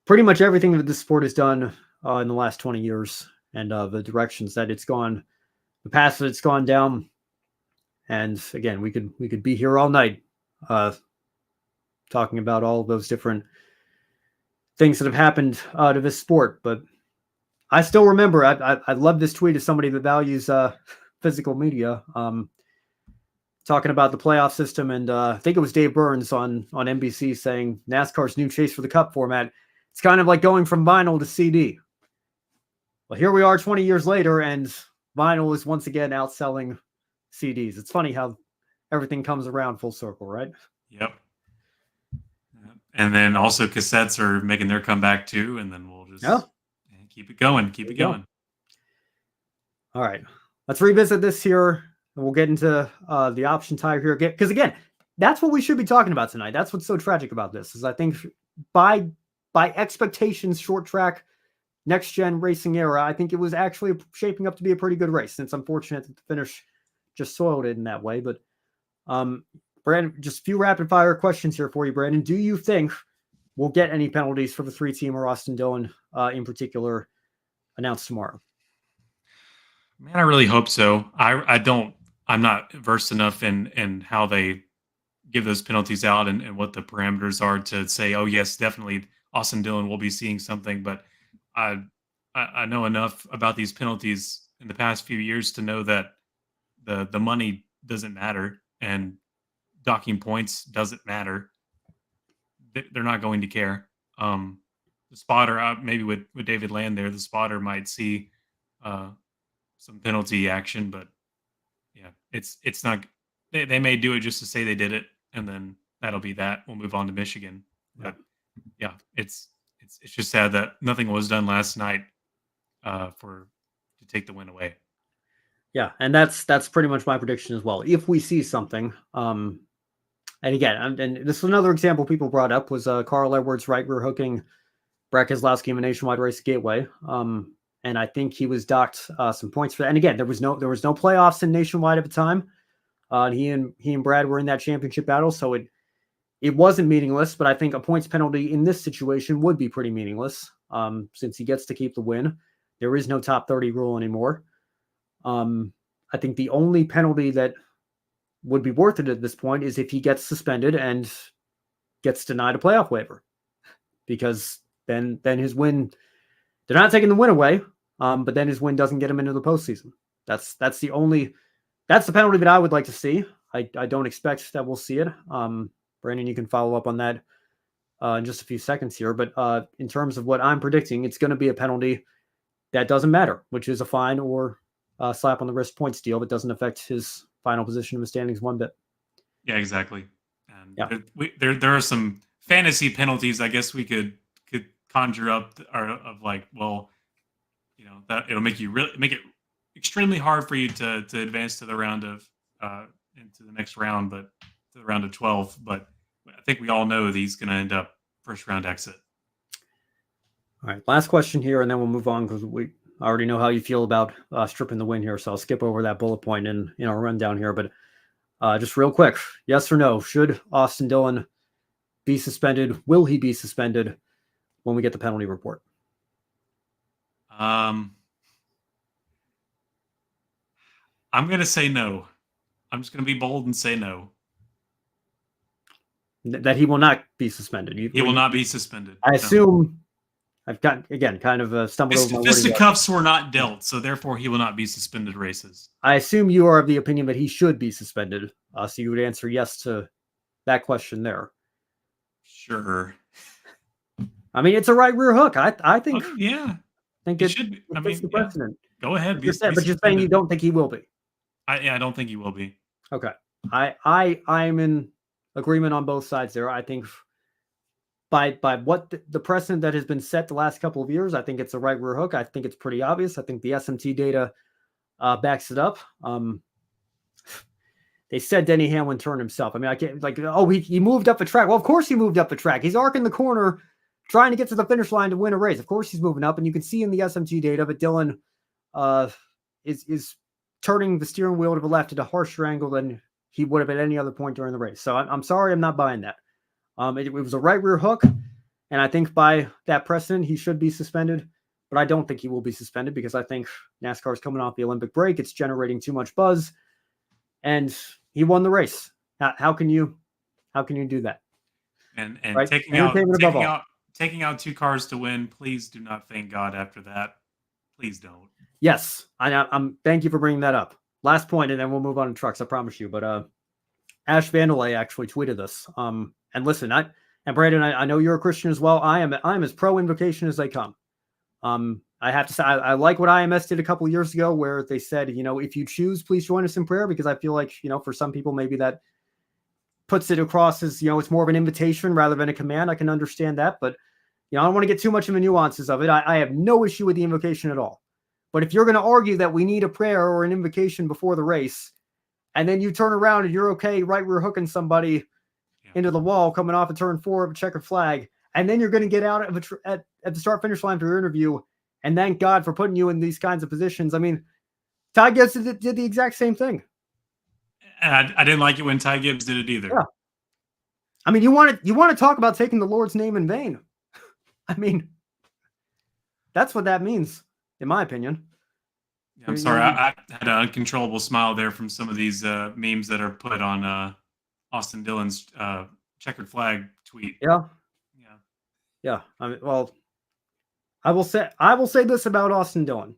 pretty much everything that this sport has done in the last 20 years and the directions that it's gone, the paths that it's gone down. And again, we could be here all night talking about all of those different things that have happened to this sport. But I still remember, I love this tweet of somebody that values physical media, talking about the playoff system. And I think it was Dave Burns on NBC saying NASCAR's new Chase for the Cup format. It's kind of like going from vinyl to CD. Well, here we are 20 years later, and vinyl is once again outselling CDs. It's funny how everything comes around full circle, right? Yep. And then also cassettes are making their comeback too, and then we'll just keep it going. Keep it going. All right. Let's revisit this here, and we'll get into the option tire here again. Because again, that's what we should be talking about tonight. That's what's so tragic about this, is I think by expectations, short track, next gen racing era, I think it was actually shaping up to be a pretty good race. And it's unfortunate that the finish just soiled it in that way. But Brandon, just a few rapid fire questions here for you, Brandon. Do you think we'll get any penalties for the 3-teamer Austin Dillon in particular announced tomorrow? Man, I really hope so. I'm not versed enough in how they give those penalties out and what the parameters are to say, oh yes, definitely Austin Dillon will be seeing something. But I I know enough about these penalties in the past few years to know that the money doesn't matter and docking points doesn't matter. They're not going to care. The spotter, maybe with David Land there, the spotter might see uh, some penalty action, but yeah, it's not. They may do it just to say they did it, and then that'll be that. We'll move on to Michigan. Yeah. But yeah, it's just sad that nothing was done last night for to take the win away. Yeah, and that's pretty much my prediction as well. If we see something, and again, and this is another example people brought up was Carl Edwards right rear hooking Brad Keselowski in a nationwide race at Gateway. And I think he was docked some points for that. And again, there was no playoffs in nationwide at the time. He and Brad were in that championship battle, so it wasn't meaningless. But I think a points penalty in this situation would be pretty meaningless, since he gets to keep the win. There is no top 30 rule anymore. I think the only penalty that would be worth it at this point is if he gets suspended and gets denied a playoff waiver, because then his win, they're not taking the win away, but then his win doesn't get him into the postseason. That's the penalty that I would like to see. I don't expect that we'll see it. Brandon, you can follow up on that in just a few seconds here. But in terms of what I'm predicting, it's going to be a penalty that doesn't matter, which is a fine or a slap on the wrist points deal that doesn't affect his final position in the standings one bit. Yeah, exactly. And yeah. There are some fantasy penalties I guess we could conjure up of like, well, you know, that it'll make it extremely hard for you to advance to the round of into the next round, but to the round of 12. But I think we all know that he's going to end up first round exit. All right, last question here, and then we'll move on because we already know how you feel about stripping the win here. So I'll skip over that bullet point in our rundown here. But just real quick, yes or no? Should Austin Dillon be suspended? Will he be suspended when we get the penalty report? I'm going to say no. I'm just going to be bold and say no. That he will not be suspended. He will not be suspended. I assume I've got, again, kind of stumbled over my wording. Fisticuffs were not dealt, so therefore he will not be suspended races. I assume you are of the opinion that he should be suspended. So you would answer yes to that question there. Sure. I mean, it's a right rear hook. I think. Okay, yeah. I think it should be. I mean, the precedent. Go ahead. But you're saying you don't think he will be. I don't think he will be. Okay. I'm in agreement on both sides there. I think by what the precedent that has been set the last couple of years, I think it's a right rear hook. I think it's pretty obvious. I think the SMT data backs it up. They said Denny Hamlin turned himself. I mean, I can't he moved up the track. Well, of course he moved up the track. He's arcing the corner, trying to get to the finish line to win a race. Of course he's moving up, and you can see in the SMT data that Dillon is turning the steering wheel to the left at a harsher angle than he would have at any other point during the race. So I'm sorry, I'm not buying that. It was a right rear hook, and I think by that precedent, he should be suspended. But I don't think he will be suspended because I think NASCAR is coming off the Olympic break. It's generating too much buzz, and he won the race. How can you do that? And right? taking out two cars to win. Please do not thank God after that. Please don't. Yes, I'm. Thank you for bringing that up. Last point, and then we'll move on to trucks. I promise you. But Ash Vandelay actually tweeted this. And listen, Brandon, I know you're a Christian as well. I'm as pro invocation as they come. I have to say, I like what IMS did a couple of years ago, where they said, if you choose, please join us in prayer, because I feel like, for some people, maybe that puts it across as, it's more of an invitation rather than a command. I can understand that, but I don't want to get too much in the nuances of it. I have no issue with the invocation at all. But if you're going to argue that we need a prayer or an invocation before the race, and then you turn around and you're okay right rear hooking somebody into the wall coming off of turn 4 of a checkered flag, and then you're going to get out of at the start finish line for your interview, and thank God for putting you in these kinds of positions. I mean, Ty Gibbs did the exact same thing. And I didn't like it when Ty Gibbs did it either. Yeah. I mean, you want to talk about taking the Lord's name in vain. I mean, that's what that means. in my opinion. I'm sorry, I had an uncontrollable smile there from some of these memes that are put on Austin Dillon's checkered flag tweet. Yeah. Yeah. Yeah. I mean, well, I will say this about Austin Dillon.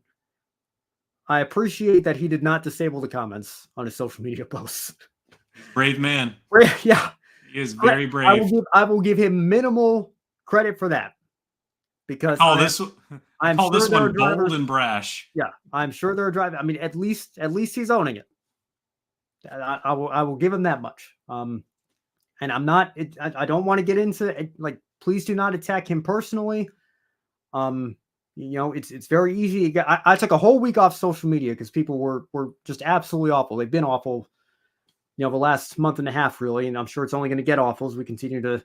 I appreciate that he did not disable the comments on his social media posts. He's a brave man. Yeah. He is very brave. I will give him minimal credit for that. Because I call this one bold and brash. Yeah, I'm sure they're driving. I mean, at least he's owning it. I will give him that much. And I'm not. I don't want to get into it. Like, please do not attack him personally. It's very easy. I took a whole week off social media because people were just absolutely awful. They've been awful, the last month and a half, really. And I'm sure it's only going to get awful as we continue to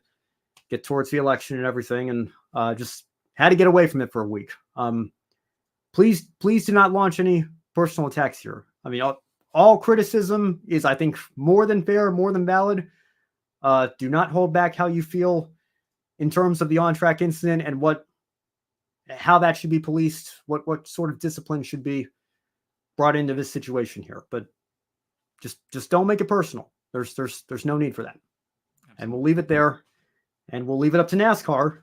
get towards the election and everything. And just had to get away from it for a week. Please do not launch any personal attacks here. I mean, all criticism is, I think, more than fair, more than valid. Do not hold back how you feel in terms of the on-track incident and how that should be policed, what sort of discipline should be brought into this situation here. But just don't make it personal. There's no need for that. Absolutely. And we'll leave it there, and we'll leave it up to NASCAR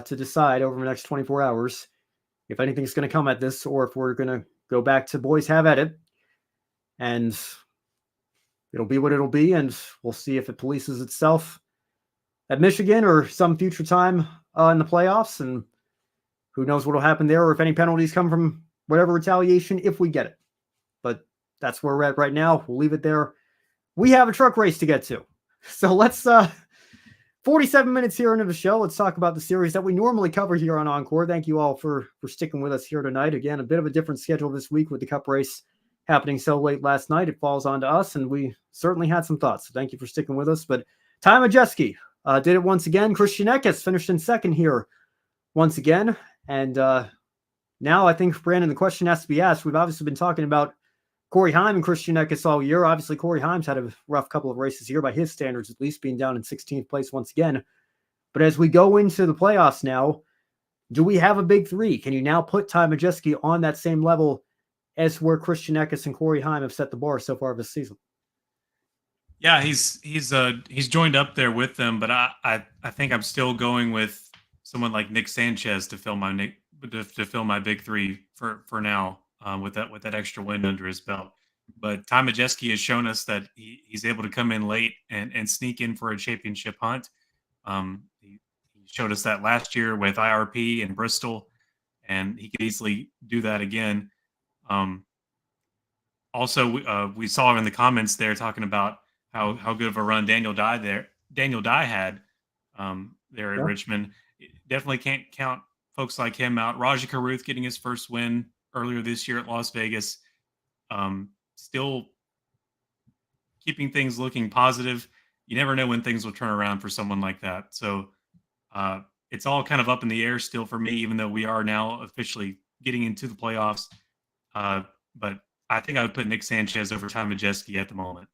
to decide over the next 24 hours if anything's going to come at this, or if we're going to go back to boys have at it, and it'll be what it'll be, and we'll see if it polices itself at Michigan or some future time in the playoffs, and who knows what will happen there, or if any penalties come from whatever retaliation, if we get it. But that's where we're at right now. We'll leave it there. We have a truck race to get to. So let's 47 minutes here into the show. Let's talk about the series that we normally cover here on Encore. Thank you all for sticking with us here tonight. Again, a bit of a different schedule this week with the Cup race happening so late last night. It falls onto us, and we certainly had some thoughts. So thank you for sticking with us. But Ty Majeski did it once again. Christian Eckes finished in second here once again. And now I think, Brandon, the question has to be asked. We've obviously been talking about Corey Heim and Christian Eckes all year. Obviously, Corey Heim's had a rough couple of races here by his standards, at least being down in 16th place once again. But as we go into the playoffs now, do we have a big three? Can you now put Ty Majeski on that same level as where Christian Eckes and Corey Heim have set the bar so far this season? Yeah, he's joined up there with them, but I think I'm still going with someone like Nick Sanchez to fill my big three for now, with that extra win under his belt. But Ty Majeski has shown us that he's able to come in late and sneak in for a championship hunt. He showed us that last year with IRP and Bristol, and he could easily do that again. Also, we saw in the comments there talking about how good of a run Daniel Dye had there at Richmond. Definitely can't count folks like him out. Rajah Caruth getting his first win earlier this year at Las Vegas. Still keeping things looking positive. You never know when things will turn around for someone like that. So it's all kind of up in the air still for me, even though we are now officially getting into the playoffs. But I think I would put Nick Sanchez over Ty Majeski at the moment.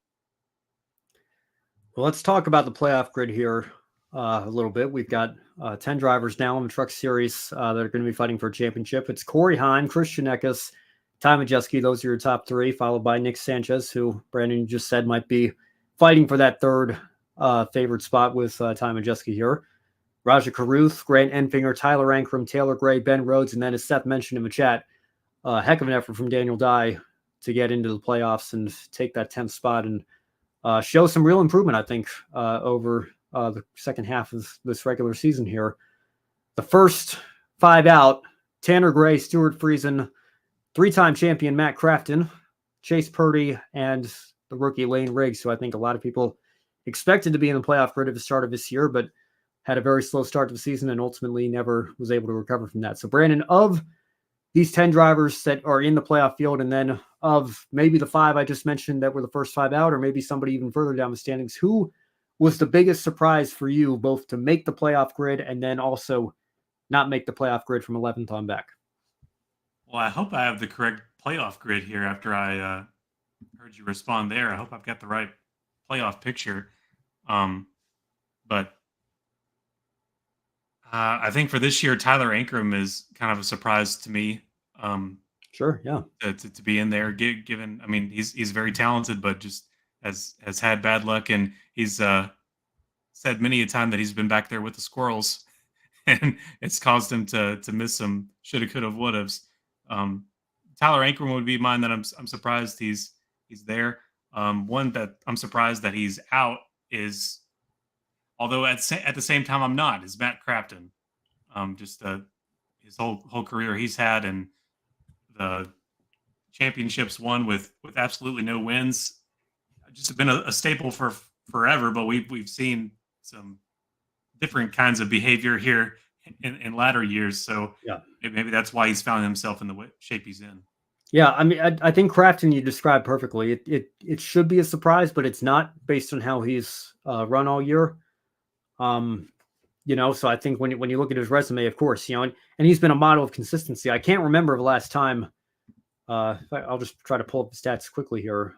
Well, let's talk about the playoff grid here a little bit. We've got 10 drivers now in the Truck Series that are going to be fighting for a championship. It's Corey Heim, Christian Eckes, Ty Majeski. Those are your top three, followed by Nick Sanchez, who Brandon just said might be fighting for that third favored spot with Ty Majeski here. Rajah Caruth, Grant Enfinger, Tyler Ankrum, Taylor Gray, Ben Rhodes, and then, as Seth mentioned in the chat, heck of an effort from Daniel Dye to get into the playoffs and take that 10th spot and show some real improvement, I think, over the second half of this regular season here. The first five out: Tanner Gray, Stuart Friesen, three-time champion Matt Crafton, Chase Purdy, and the rookie Lane Riggs, who I think a lot of people expected to be in the playoff grid at the start of this year, but had a very slow start to the season and ultimately never was able to recover from that. So, Brandon, of these 10 drivers that are in the playoff field, and then of maybe the five I just mentioned that were the first five out, or maybe somebody even further down the standings, who was the biggest surprise for you, both to make the playoff grid and then also not make the playoff grid from 11th on back? Well, I hope I have the correct playoff grid here after I heard you respond there. I hope I've got the right playoff picture. But I think for this year, Tyler Ankrum is kind of a surprise to me. Sure. Yeah. To be in there. Given, I mean, he's very talented, but just has had bad luck, and he's said many a time that he's been back there with the squirrels, and it's caused him to miss some shoulda, coulda, wouldas. Um, Tyler Ankrum would be mine that I'm surprised he's there. One that I'm surprised that he's out is, although at the same time I'm not, is Matt Crafton. Just his whole career he's had, and the championships won with absolutely no wins. Just been a staple for forever, but we've seen some different kinds of behavior here in latter years. So Yeah. maybe that's why he's found himself in the shape he's in. Yeah, I mean, I think Crafton you described perfectly. It should be a surprise, but it's not based on how he's run all year. So I think when you look at his resume, of course, and he's been a model of consistency. I can't remember the last time. I'll just try to pull up the stats quickly here.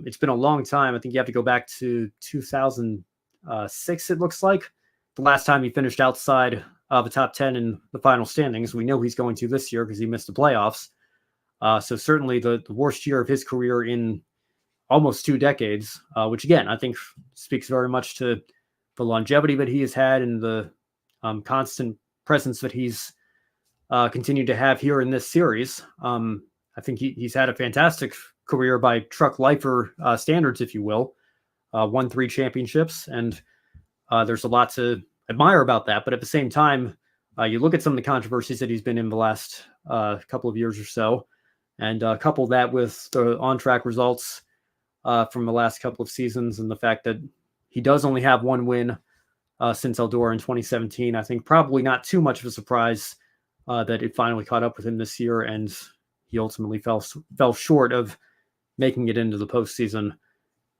It's been a long time. I think you have to go back to 2006. It looks like the last time he finished outside of the top 10 in the final standings. We know he's going to this year because he missed the playoffs. So certainly the worst year of his career in almost 2 decades, which again, I think speaks very much to the longevity that he has had and the constant presence that he's continued to have here in this series. I think he's had a fantastic career by truck lifer standards, if you will. Won 3 championships, and there's a lot to admire about that. But at the same time, you look at some of the controversies that he's been in the last couple of years or so, and couple that with the on-track results from the last couple of seasons and the fact that he does only have 1 win since Eldora in 2017. I think probably not too much of a surprise that it finally caught up with him this year, and he ultimately fell short of making it into the postseason,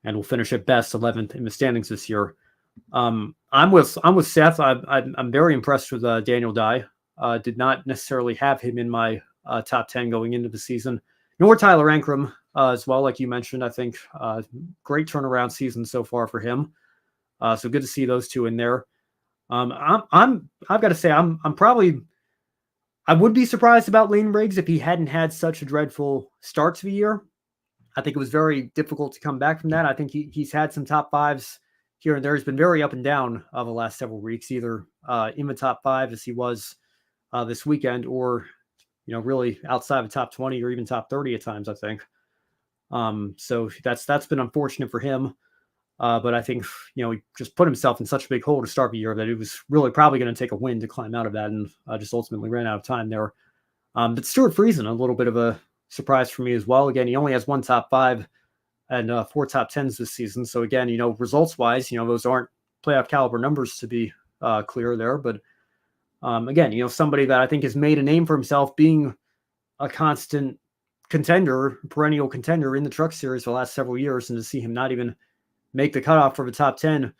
and will finish at best 11th in the standings this year. I'm with Seth. I'm very impressed with Daniel Dye. Did not necessarily have him in my top 10 going into the season, nor Tyler Ankrum as well. Like you mentioned, I think great turnaround season so far for him. So good to see those 2 in there. I've got to say, I would be surprised about Lane Riggs if he hadn't had such a dreadful start to the year. I think it was very difficult to come back from that. I think he's had some top 5s here and there. He's been very up and down the last several weeks, either in the top 5 as he was this weekend, or really outside the top 20 or even top 30 at times, I think. So that's been unfortunate for him. But I think, he just put himself in such a big hole to start the year that it was really probably going to take a win to climb out of that, and just ultimately ran out of time there. But Stuart Friesen, a little bit of a surprise for me as well. Again, he only has 1 top 5 and 4 top 10s this season. So again, results-wise, those aren't playoff caliber numbers to be clear there. But again, somebody that I think has made a name for himself being a constant contender, perennial contender in the Truck Series for the last several years, and to see him not even make the cutoff for the top 10,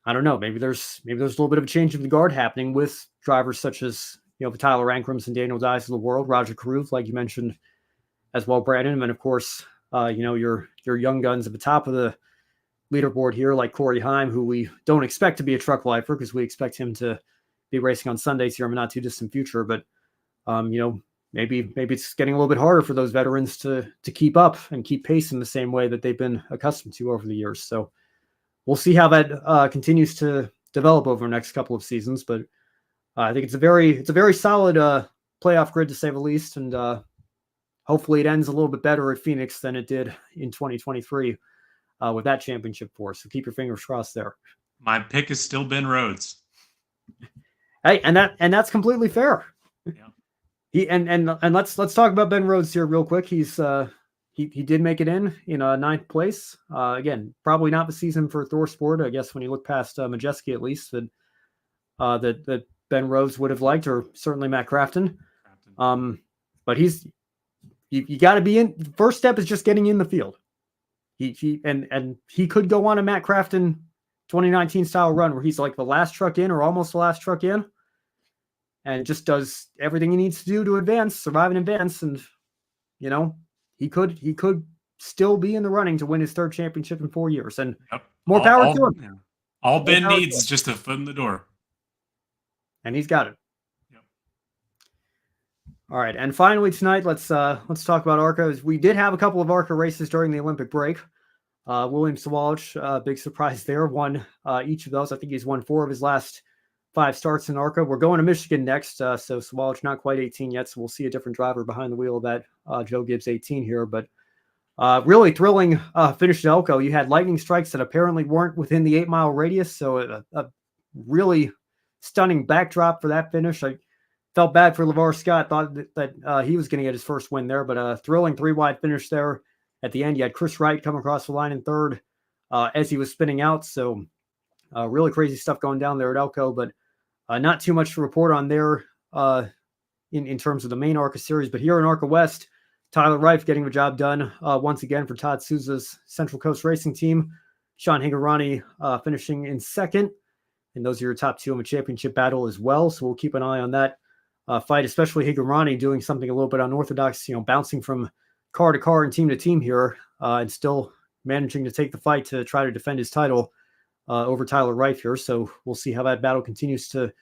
I don't know. Maybe there's a little bit of a change of the guard happening with drivers such as, the Tyler Ankrams and Daniel Dyes of the world, Roger Carruth, like you mentioned as well, Brandon. And of course, your young guns at the top of the leaderboard here, like Corey Heim, who we don't expect to be a truck lifer because we expect him to be racing on Sundays here in the not too distant future. But, maybe it's getting a little bit harder for those veterans to keep up and keep pace in the same way that they've been accustomed to over the years. So we'll see how that continues to develop over the next couple of seasons. But I think it's a very solid playoff grid, to say the least. And hopefully it ends a little bit better at Phoenix than it did in 2023 with that championship force. So keep your fingers crossed there. My pick is still Ben Rhodes. Hey, and that's completely fair. Yeah. Let's talk about Ben Rhodes here real quick. He's he did make it in 9th place. Again, probably not the season for Thor Sport, I guess, when you look past Majeski, at least that Ben Rhodes would have liked, or certainly Matt Crafton. But you got to be in. The first step is just getting in the field. He could go on a Matt Crafton 2019 style run where he's like the last truck in or almost the last truck in, and just does everything he needs to do to survive and advance. And, he could still be in the running to win his 3rd championship in 4 years. And more power to him. Yeah. All Ben needs is just a foot in the door. And he's got it. Yep. All right, and finally tonight, let's talk about ARCA. We did have a couple of ARCA races during the Olympic break. William Sawalich, big surprise there, won each of those. I think he's won 4 of his last 5 starts in ARCA. We're going to Michigan next, so Sawalich not quite 18 yet, so we'll see a different driver behind the wheel of that Joe Gibbs 18 here. But really thrilling finish at Elko. You had lightning strikes that apparently weren't within the 8-mile radius, so a really stunning backdrop for that finish. I felt bad for LeVar Scott, thought that he was going to get his first win there, but a thrilling 3-wide finish there. At the end, you had Chris Wright come across the line in third as he was spinning out. So really crazy stuff going down there at Elko, but not too much to report on there in terms of the main ARCA series. But here in ARCA West, Tyler Reif getting the job done once again for Todd Souza's Central Coast Racing team. Sean Hingorani finishing in second. And those are your top 2 in the championship battle as well. So we'll keep an eye on that fight, especially Hingorani doing something a little bit unorthodox, bouncing from car to car and team to team here and still managing to take the fight to try to defend his title over Tyler Reif here. So we'll see how that battle continues to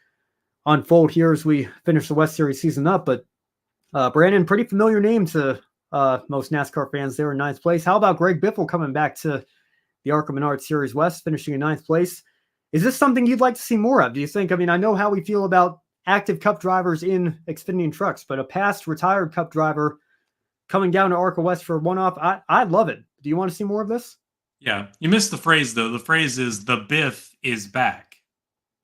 unfold here as we finish the West Series season up. But Brandon, pretty familiar name to most NASCAR fans there in 9th place. How about Greg Biffle coming back to the ARCA Menard Series West, finishing in 9th place? Is this something you'd like to see more of, do you think? I mean, I know how we feel about active Cup drivers in Xfinity trucks, but a past retired Cup driver coming down to ARCA West for a one-off, I'd love it. Do you want to see more of this? Yeah, you missed the phrase, though. The phrase is the Biff is back.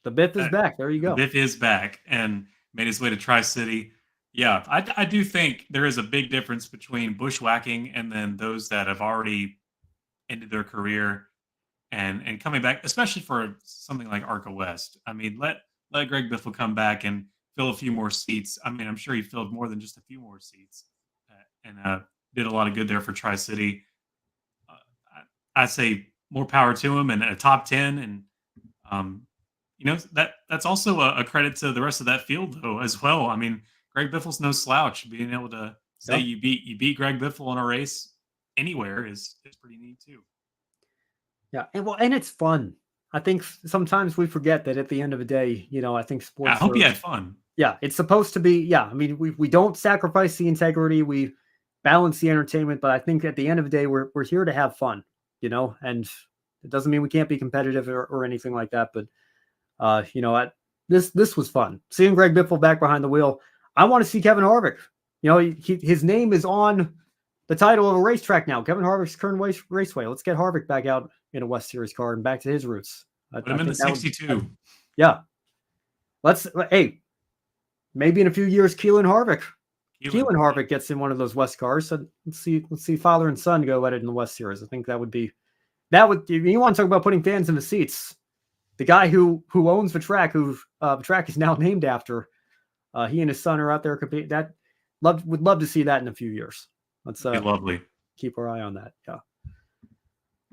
The Biff is back. There you go. The Biff is back and made his way to Tri-City. Yeah, I do think there is a big difference between bushwhacking and then those that have already ended their career and coming back, especially for something like ARCA West. I mean, let Greg Biffle come back and fill a few more seats. I mean, I'm sure he filled more than just a few more seats and did a lot of good there for Tri-City. I say more power to him and a top 10. And, that's also a credit to the rest of that field, though, as well. I mean, Greg Biffle's no slouch. Being able to say you beat Greg Biffle in a race anywhere is pretty neat, too. Yeah, and it's fun. I think sometimes we forget that at the end of the day, I think sports. I hope you had fun. Yeah, it's supposed to be. Yeah, I mean, we don't sacrifice the integrity. We balance the entertainment, but I think at the end of the day, we're here to have fun, and it doesn't mean we can't be competitive or anything like that. But this was fun. Seeing Greg Biffle back behind the wheel. I want to see Kevin Harvick. His name is on the title of a racetrack now. Kevin Harvick's current raceway. Let's get Harvick back out in a West Series car and back to his roots. Put him in the 62. Yeah. Maybe in a few years, Keelan Harvick gets in one of those West cars. So let's see father and son go at it in the West Series. I think you want to talk about putting fans in the seats. The guy who owns the track, who the track is now named after, he and his son are out there competing. Would love to see that in a few years. Let's be lovely. Keep our eye on that. Yeah.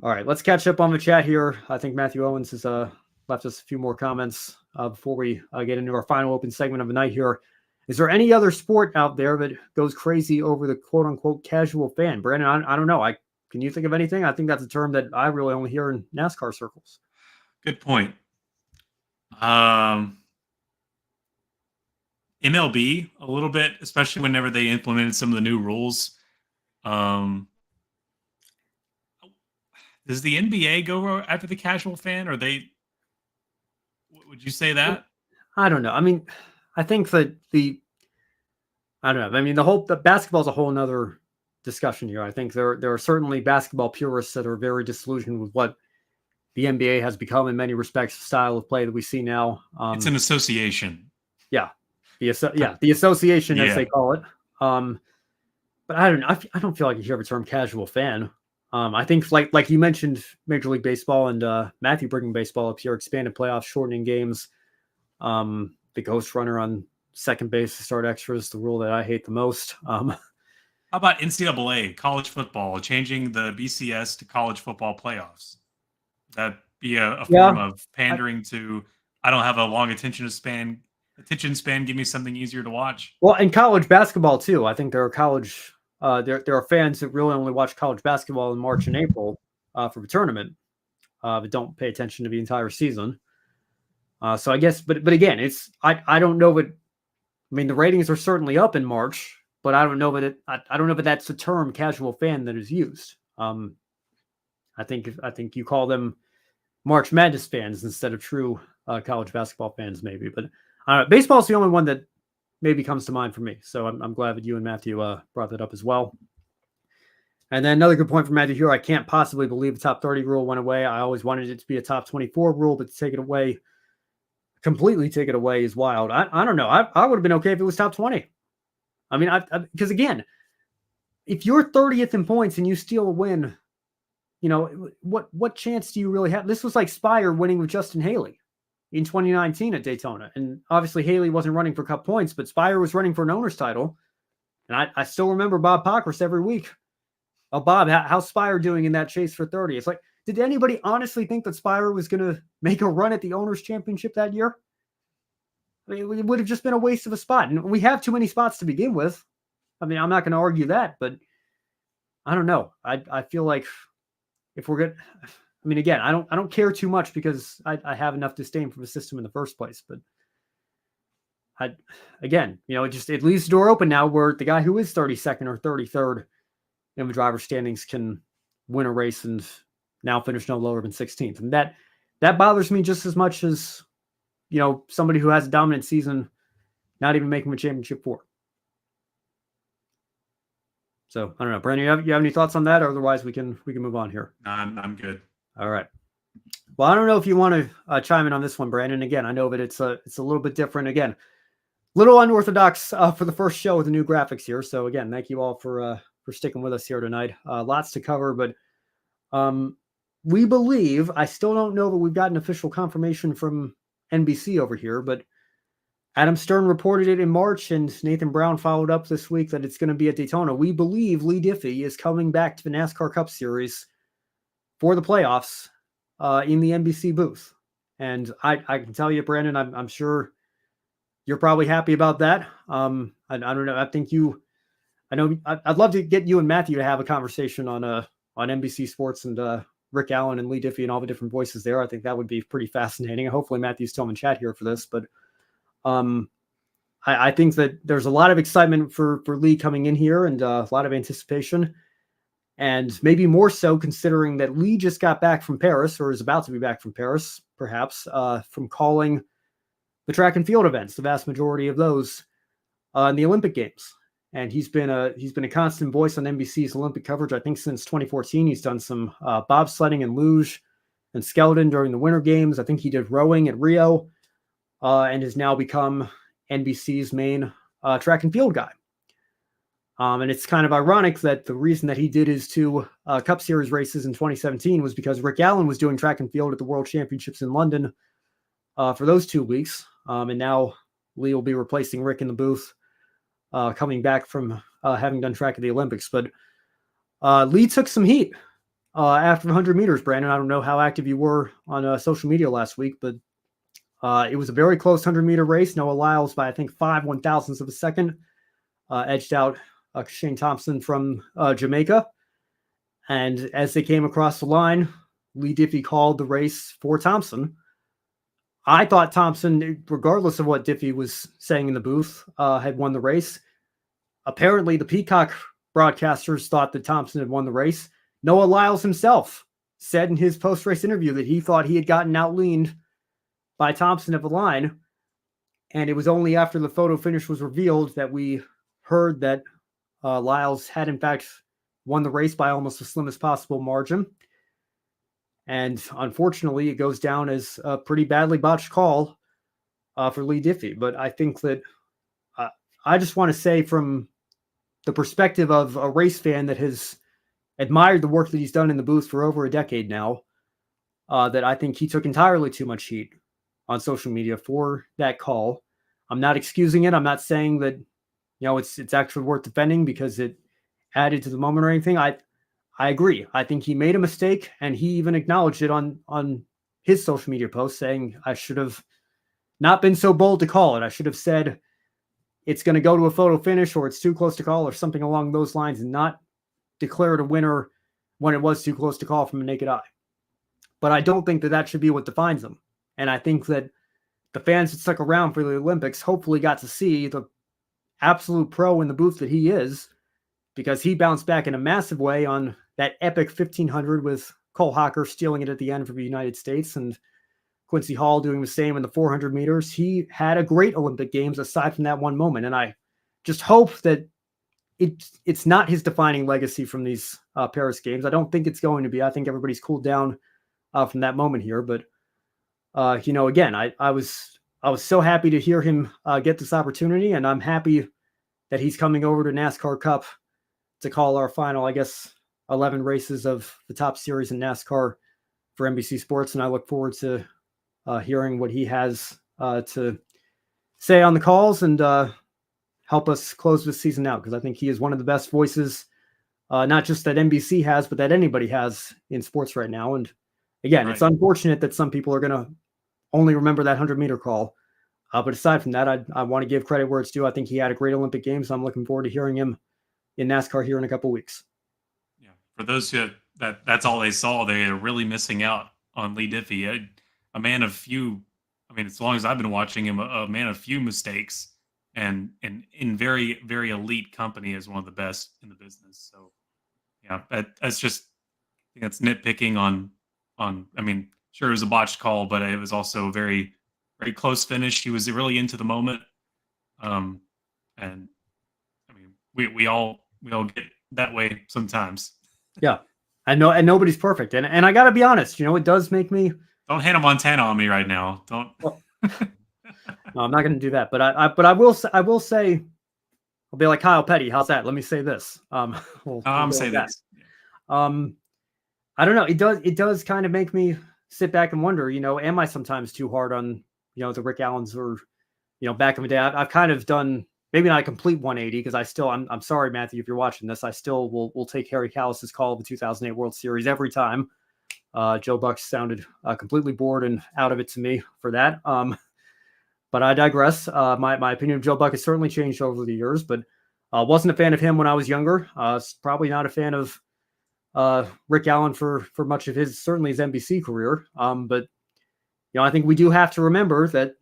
All right, let's catch up on the chat here. I think Matthew Owens has left us a few more comments before we get into our final open segment of the night here. Is there any other sport out there that goes crazy over the quote-unquote casual fan? Brandon, I don't know. Can you think of anything? I think that's a term that I really only hear in NASCAR circles. Good point. MLB a little bit, especially whenever they implemented some of the new rules. Does the NBA go after the casual fan, or would you say that? I don't know. I mean, I think that I don't know. I mean, the basketball is a whole nother discussion here. I think there are certainly basketball purists that are very disillusioned with what the NBA has become in many respects, the style of play that we see now. It's an association. Yeah. The association, as they call it. But I don't know. I don't feel like you hear the term casual fan. I think like you mentioned Major League Baseball and Matthew bringing baseball up here, expanded playoffs, shortening games, the ghost runner on second base to start extras, the rule that I hate the most. How about NCAA, college football, changing the BCS to college football playoffs? That'd be a form of pandering to, I don't have a long attention span, give me something easier to watch. Well, and college basketball too. I think there are fans that really only watch college basketball in March and April for the tournament, but don't pay attention to the entire season. So I guess, but again, I don't know what I mean, the ratings are certainly up in March, but I don't know that I don't know if that's the term casual fan that is used. I think you call them March Madness fans instead of true college basketball fans, maybe. But baseball is the only one that maybe comes to mind for me. So I'm glad that you and Matthew brought that up as well. And then another good point from Matthew here. I can't possibly believe the top 30 rule went away. I always wanted it to be a top 24 rule, but to take it away, completely take it away is wild. I don't know. I would have been okay if it was top 20. I mean, because again, if you're 30th in points and you steal a win, you know, what chance do you really have? This was like Spire winning with Justin Haley in 2019 at Daytona. And obviously Haley wasn't running for cup points, but Spire was running for an owner's title. And I still remember Bob Pockris every week. Oh, Bob, how's Spire doing in that chase for 30? It's like, did anybody honestly think that Spire was going to make a run at the Owners' Championship that year? I mean, it would have just been a waste of a spot. And we have too many spots to begin with. I mean, I'm not going to argue that, but I don't know. I feel like if we're good, I mean, again, I don't care too much because I have enough disdain for the system in the first place. But again, you know, it leaves the door open now where the guy who is 32nd or 33rd in the driver's standings can win a race and now finish no lower than 16th. And that bothers me just as much as, you know, somebody who has a dominant season, not even making the championship four. So I don't know, Brandon, you have any thoughts on that? Or otherwise we can move on here. No, I'm good. All right. Well, I don't know if you want to chime in on this one, Brandon. Again, I know that it's a little bit different. Again, little unorthodox for the first show with the new graphics here. So again, thank you all for sticking with us here tonight. Lots to cover, but we believe, I still don't know that we've gotten official confirmation from NBC over here, but Adam Stern reported it in March and Nathan Brown followed up this week that it's going to be at Daytona. We believe Leigh Diffey is coming back to the NASCAR Cup Series for the playoffs in the NBC booth. And I can tell you, Brandon, I'm sure you're probably happy about that. I don't know. I know I'd love to get you and Matthew to have a conversation on NBC Sports and Rick Allen and Leigh Diffey and all the different voices there. I think that would be pretty fascinating. Hopefully Matthew's still in chat here for this, but I think that there's a lot of excitement for Leigh coming in here and a lot of anticipation, and maybe more so considering that Leigh just got back from Paris, or is about to be back from Paris, perhaps, from calling the track and field events, the vast majority of those in the Olympic Games. And he's been a constant voice on NBC's Olympic coverage, I think, since 2014. He's done some bobsledding and luge and skeleton during the Winter Games. I think he did rowing at Rio, and has now become NBC's main track and field guy. And it's kind of ironic that the reason that he did his two Cup Series races in 2017 was because Rick Allen was doing track and field at the World Championships in London for those 2 weeks. And now Leigh will be replacing Rick in the booth, coming back from having done track at the Olympics. But Leigh took some heat after 100 meters, Brandon. I don't know how active you were on social media last week, but it was a very close 100-meter race. Noah Lyles by, I think, 5/1000ths of a second edged out Shane Thompson from Jamaica. And as they came across the line, Leigh Diffey called the race for Thompson. I thought Thompson, regardless of what Diffey was saying in the booth, had won the race. Apparently, the Peacock broadcasters thought that Thompson had won the race. Noah Lyles himself said in his post-race interview that he thought he had gotten outleaned by Thompson at the line. And it was only after the photo finish was revealed that we heard that Lyles had, in fact, won the race by almost the slimmest possible margin. And unfortunately, it goes down as a pretty badly botched call for Leigh Diffey. But I think that I just want to say, from the perspective of a race fan that has admired the work that he's done in the booth for over a decade now, that I think he took entirely too much heat on social media for that call. I'm not excusing it. I'm not saying that, it's actually worth defending because it added to the moment or anything. I agree. I think he made a mistake, and he even acknowledged it on his social media post, saying, I should have not been so bold to call it. I should have said it's going to go to a photo finish, or it's too close to call, or something along those lines, and not declared a winner when it was too close to call from a naked eye. But I don't think that should be what defines them. And I think that the fans that stuck around for the Olympics hopefully got to see the absolute pro in the booth that he is, because he bounced back in a massive way on that epic 1500 with Cole Hocker stealing it at the end for the United States and Quincy Hall doing the same in the 400 meters. He had a great Olympic Games aside from that one moment. And I just hope that it's not his defining legacy from these Paris Games. I don't think it's going to be. I think everybody's cooled down from that moment here. But, again, I was so happy to hear him get this opportunity. And I'm happy that he's coming over to NASCAR Cup to call our final, I guess, 11 races of the top series in NASCAR for NBC Sports. And I look forward to hearing what he has to say on the calls and help us close this season out, because I think he is one of the best voices, not just that NBC has, but that anybody has in sports right now. And again, It's unfortunate that some people are going to only remember that 100-meter call. But aside from that, I want to give credit where it's due. I think he had a great Olympic Games. So I'm looking forward to hearing him in NASCAR here in a couple of weeks. Yeah, for those who that's all they saw, they are really missing out on Leigh Diffey, a man of few. I mean, as long as I've been watching him, a man of few mistakes, and in very, very elite company as one of the best in the business. So, yeah, that's just, I think that's nitpicking on. I mean, sure, it was a botched call, but it was also very, very close finish. He was really into the moment, and I mean, we all get that way sometimes. Yeah, I know, and nobody's perfect, and I got to be honest. It does make me. Don't Hannah Montana on me right now. Don't. Well, no, I'm not going to do that. But I will say, I'll be like Kyle Petty. How's that? Let me say this. I'm saying this. I don't know. It does kind of make me sit back and wonder. Am I sometimes too hard on the Rick Allens or back in the day? I've kind of done maybe not a complete 180, because I'm sorry, Matthew, if you're watching this, I still will take Harry Callis's call of the 2008 World Series every time. Joe Buck sounded completely bored and out of it to me for that. But I digress. My opinion of Joe Buck has certainly changed over the years, but wasn't a fan of him when I was younger. Probably not a fan of Rick Allen for much of certainly his NBC career. But I think we do have to remember that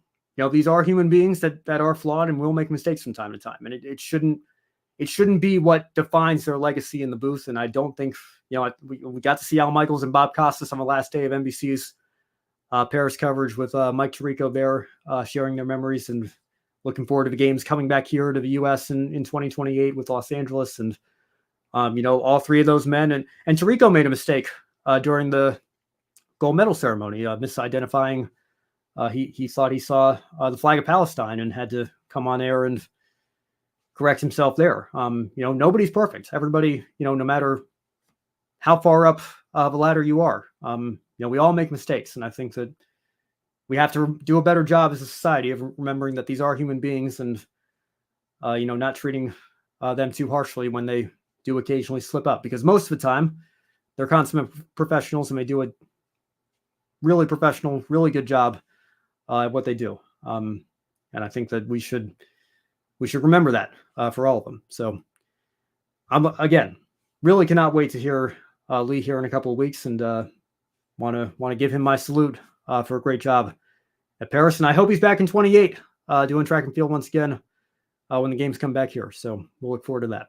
these are human beings that are flawed and will make mistakes from time to time, and it shouldn't be what defines their legacy in the booth. And I don't think we got to see Al Michaels and Bob Costas on the last day of NBC's Paris coverage with Mike Tirico there sharing their memories, and looking forward to the games coming back here to the U.S. in 2028 with Los Angeles. And all three of those men, and Tirico made a mistake during the gold medal ceremony, misidentifying. He thought he saw the flag of Palestine and had to come on air and correct himself there. Nobody's perfect. Everybody, no matter how far up the ladder you are, we all make mistakes. And I think that we have to do a better job as a society of remembering that these are human beings, and, not treating them too harshly when they do occasionally slip up, because most of the time they're consummate professionals and they do a really professional, really good job at what they do. And I think that we should remember that for all of them. So I'm, again, really cannot wait to hear Leigh here in a couple of weeks, and want to give him my salute for a great job at Paris. And I hope he's back in 28 doing track and field once again when the games come back here. So we'll look forward to that.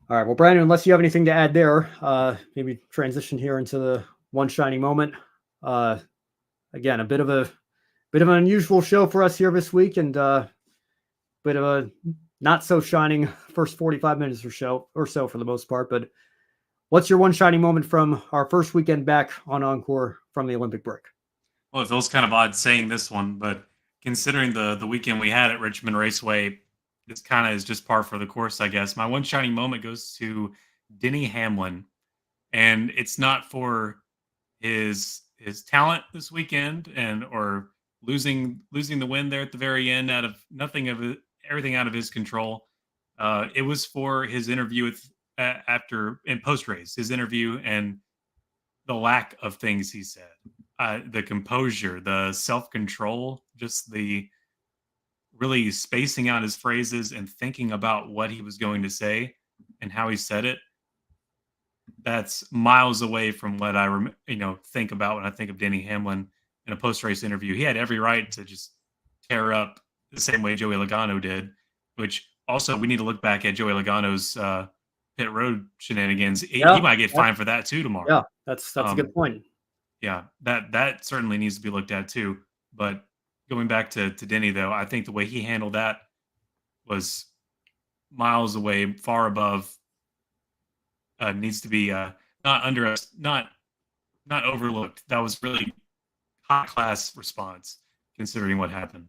All right. Well, Brandon, unless you have anything to add there, maybe transition here into the one shining moment. Again, a bit of an unusual show for us here this week, and bit of a not so shining first 45 minutes or so for the most part. But what's your one shining moment from our first weekend back on Encore from the Olympic break? Well, it feels kind of odd saying this one, but considering the weekend we had at Richmond Raceway, this kind of is just par for the course, I guess. My one shining moment goes to Denny Hamlin, and it's not for his talent this weekend or losing the win there at the very end out of everything out of his control. It was for his interview with after in post race, his interview, and the lack of things he said, the composure, the self control, just the really spacing out his phrases and thinking about what he was going to say and how he said it. That's miles away from what I think about when I think of Denny Hamlin in a post-race interview. He had every right to just tear up the same way Joey Logano did, which also we need to look back at Joey Logano's pit road shenanigans. He might get fined for that too tomorrow. Yeah, that's a good point. Yeah, that certainly needs to be looked at too. But going back to Denny, though, I think the way he handled that was miles away, far above. Needs to be not overlooked. That was really high class response considering what happened.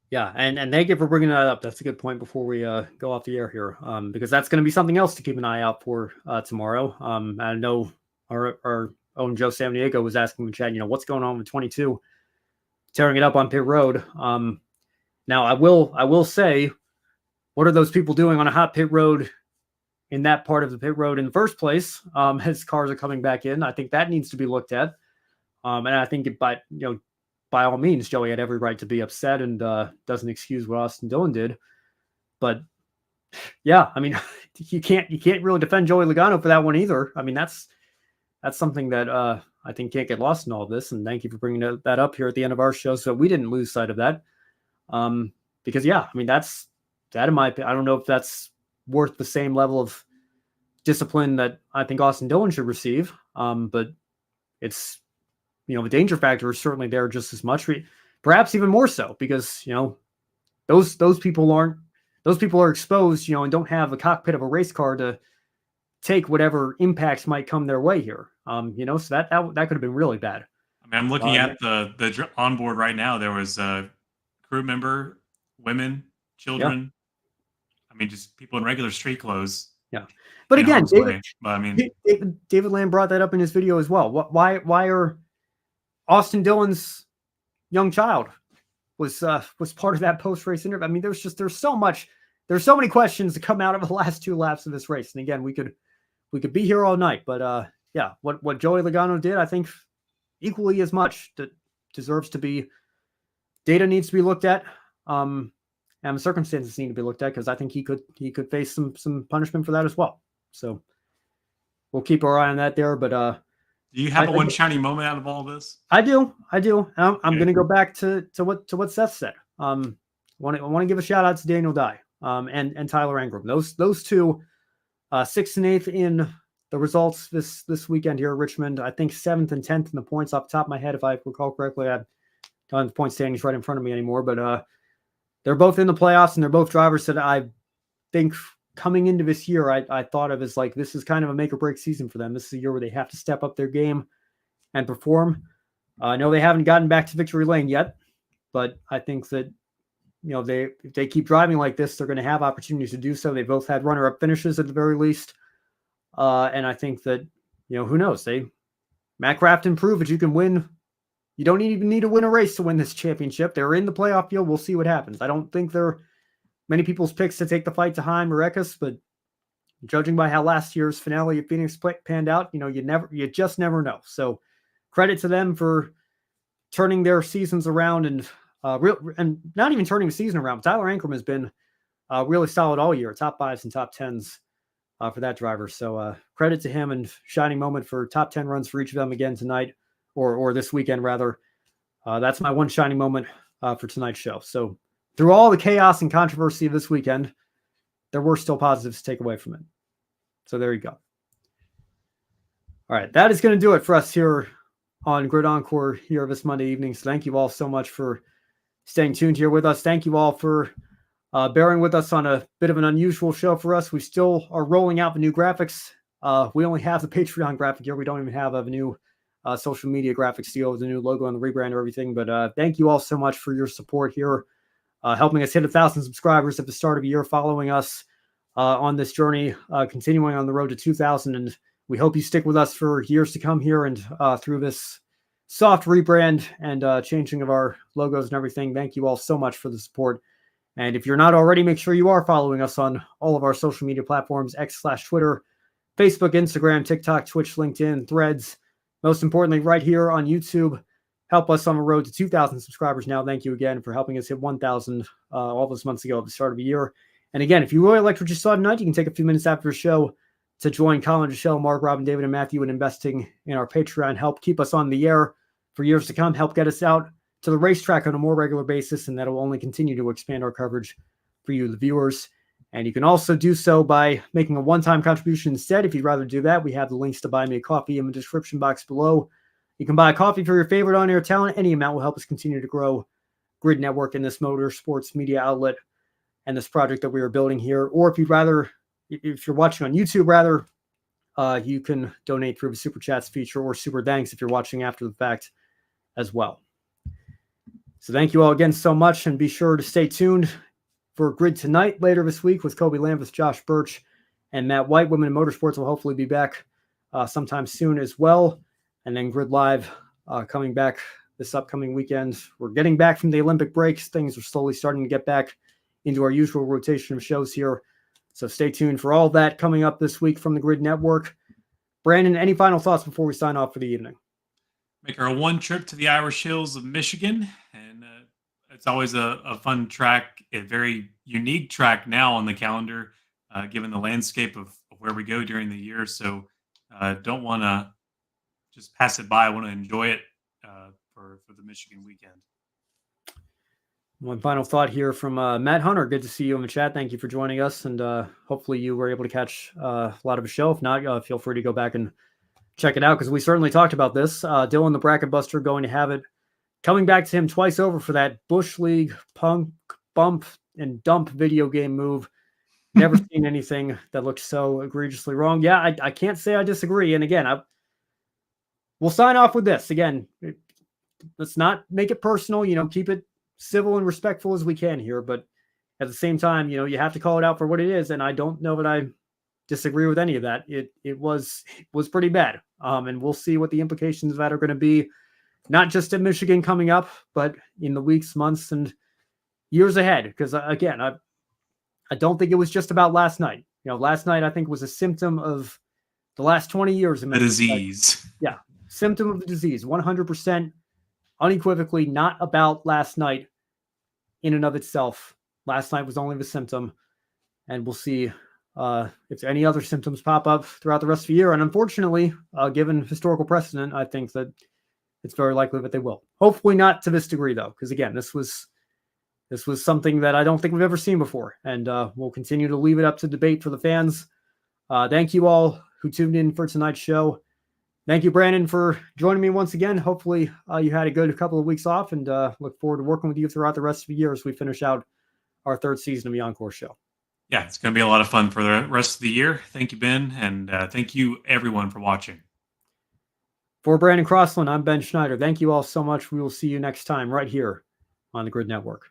Yeah, and thank you for bringing that up. That's a good point before we go off the air here, because that's going to be something else to keep an eye out for tomorrow. I know our own Joe Samaniego was asking in chat, what's going on with 22 tearing it up on pit road. Now I will say, what are those people doing on a hot pit road in that part of the pit road in the first place? As cars are coming back in, I think that needs to be looked at. And I think by all means, Joey had every right to be upset and doesn't excuse what Austin Dillon did. But yeah, I mean, you can't really defend Joey Logano for that one either. I mean, that's something that I think can't get lost in all of this. And thank you for bringing that up here at the end of our show, so we didn't lose sight of that. Because yeah, I mean, that's that in my opinion. I don't know if that's worth the same level of discipline that I think Austin Dillon should receive. But it's, the danger factor is certainly there just as much, perhaps even more so, because, those people are exposed, and don't have a cockpit of a race car to take whatever impacts might come their way here. So that could have been really bad. I mean, I'm looking at the onboard right now. There was a crew member, women, children. Yeah. I mean, just people in regular street clothes. Yeah. But again, David Lamb brought that up in his video as well. Why are Austin Dillon's young child was part of that post-race interview? I mean, there's so many questions that come out of the last two laps of this race. And again, we could be here all night, but yeah, what Joey Logano did, I think equally as much deserves to be, data needs to be looked at. And the circumstances need to be looked at, because I think he could face some punishment for that as well. So we'll keep our eye on that there. But do you have one shining moment out of all this? I do. I'm going to go back to what Seth said. Want to give a shout out to Daniel Dye and Tyler Ingram. Those two, 6th and 8th in the results this weekend here at Richmond. I think 7th and 10th in the points off the top of my head, if I recall correctly. I don't have the point standings right in front of me anymore, but they're both in the playoffs, and they're both drivers that I think coming into this year, I thought of as like, this is kind of a make or break season for them. This is a year where they have to step up their game and perform. I know they haven't gotten back to victory lane yet, but I think that, if they keep driving like this, they're going to have opportunities to do so. They both had runner-up finishes at the very least. And I think that, who knows? Matt Crafton proved that you can win. You don't even need to win a race to win this championship. They're in the playoff field. We'll see what happens. I don't think there are many people's picks to take the fight to Heim or Eckes, but judging by how last year's finale at Phoenix panned out, you just never know. So credit to them for turning their seasons around and not even turning the season around. Tyler Ingram has been really solid all year, top 5s and top 10s for that driver. So credit to him, and shining moment for top 10 runs for each of them again tonight. Or this weekend, rather. That's my one shining moment for tonight's show. So through all the chaos and controversy of this weekend, there were still positives to take away from it. So there you go. All right, that is going to do it for us here on Grid Encore here this Monday evening. So thank you all so much for staying tuned here with us. Thank you all for bearing with us on a bit of an unusual show for us. We still are rolling out the new graphics. We only have the Patreon graphic here. We don't even have a new social media graphics deal with the new logo and the rebrand and everything. But thank you all so much for your support here, helping us hit 1,000 subscribers at the start of the year, following us on this journey, continuing on the road to 2,000. And we hope you stick with us for years to come here and through this soft rebrand and changing of our logos and everything. Thank you all so much for the support. And if you're not already, make sure you are following us on all of our social media platforms, X/Twitter, Facebook, Instagram, TikTok, Twitch, LinkedIn, Threads. Most importantly, right here on YouTube, help us on the road to 2,000 subscribers now. Thank you again for helping us hit 1,000 all those months ago at the start of the year. And again, if you really liked what you saw tonight, you can take a few minutes after the show to join Colin, Michelle, Mark, Robin, David, and Matthew in investing in our Patreon. Help keep us on the air for years to come. Help get us out to the racetrack on a more regular basis, and that will only continue to expand our coverage for you, the viewers. And you can also do so by making a one-time contribution instead. If you'd rather do that, we have the links to buy me a coffee in the description box below. You can buy a coffee for your favorite on-air talent. Any amount will help us continue to grow Grid Network in this motorsports media outlet and this project that we are building here. Or if you're watching on YouTube, you can donate through the Super Chats feature or Super Thanks if you're watching after the fact as well. So thank you all again so much, and be sure to stay tuned for Grid Tonight later this week with Kobe Lambeth, Josh Birch, and Matt White. Women in Motorsports will hopefully be back sometime soon as well. And then Grid Live coming back this upcoming weekend. We're getting back from the Olympic breaks. Things are slowly starting to get back into our usual rotation of shows here. So stay tuned for all that coming up this week from the Grid Network. Brandon, any final thoughts before we sign off for the evening? Make our one trip to the Irish Hills of Michigan. And it's always a fun track, a very unique track now on the calendar, given the landscape of where we go during the year. So don't want to just pass it by. I want to enjoy it for the Michigan weekend. One final thought here from Matt Hunter. Good to see you in the chat. Thank you for joining us. And hopefully you were able to catch a lot of the show. If not, feel free to go back and check it out, because we certainly talked about this. Dillon, the bracket buster, going to have it coming back to him twice over for that Bush League punk bump and dump video game move. Never seen anything that looks so egregiously wrong. Yeah, I can't say I disagree. And again, we'll sign off with this. Again, let's not make it personal. Keep it civil and respectful as we can here, but at the same time, you have to call it out for what it is. And I don't know that I disagree with any of that. It was pretty bad. And we'll see what the implications of that are going to be, not just at Michigan coming up, but in the weeks, months, and years ahead. Because again, I don't think it was just about last night. Last night I think was a symptom of the last 20 years. The disease. Yeah. Symptom of the disease. 100% unequivocally not about last night in and of itself. Last night was only the symptom, and we'll see if any other symptoms pop up throughout the rest of the year. And unfortunately, given historical precedent, I think that it's very likely that they will. Hopefully not to this degree, though, because again, this was something that I don't think we've ever seen before, and we'll continue to leave it up to debate for the fans. Thank you all who tuned in for tonight's show. Thank you, Brandon, for joining me once again. Hopefully you had a good couple of weeks off, and look forward to working with you throughout the rest of the year as we finish out our third season of the Encore show. Yeah, it's going to be a lot of fun for the rest of the year. Thank you, Ben, and thank you, everyone, for watching. For Brandon Crossland, I'm Ben Schneider. Thank you all so much. We will see you next time right here on the Grid Network.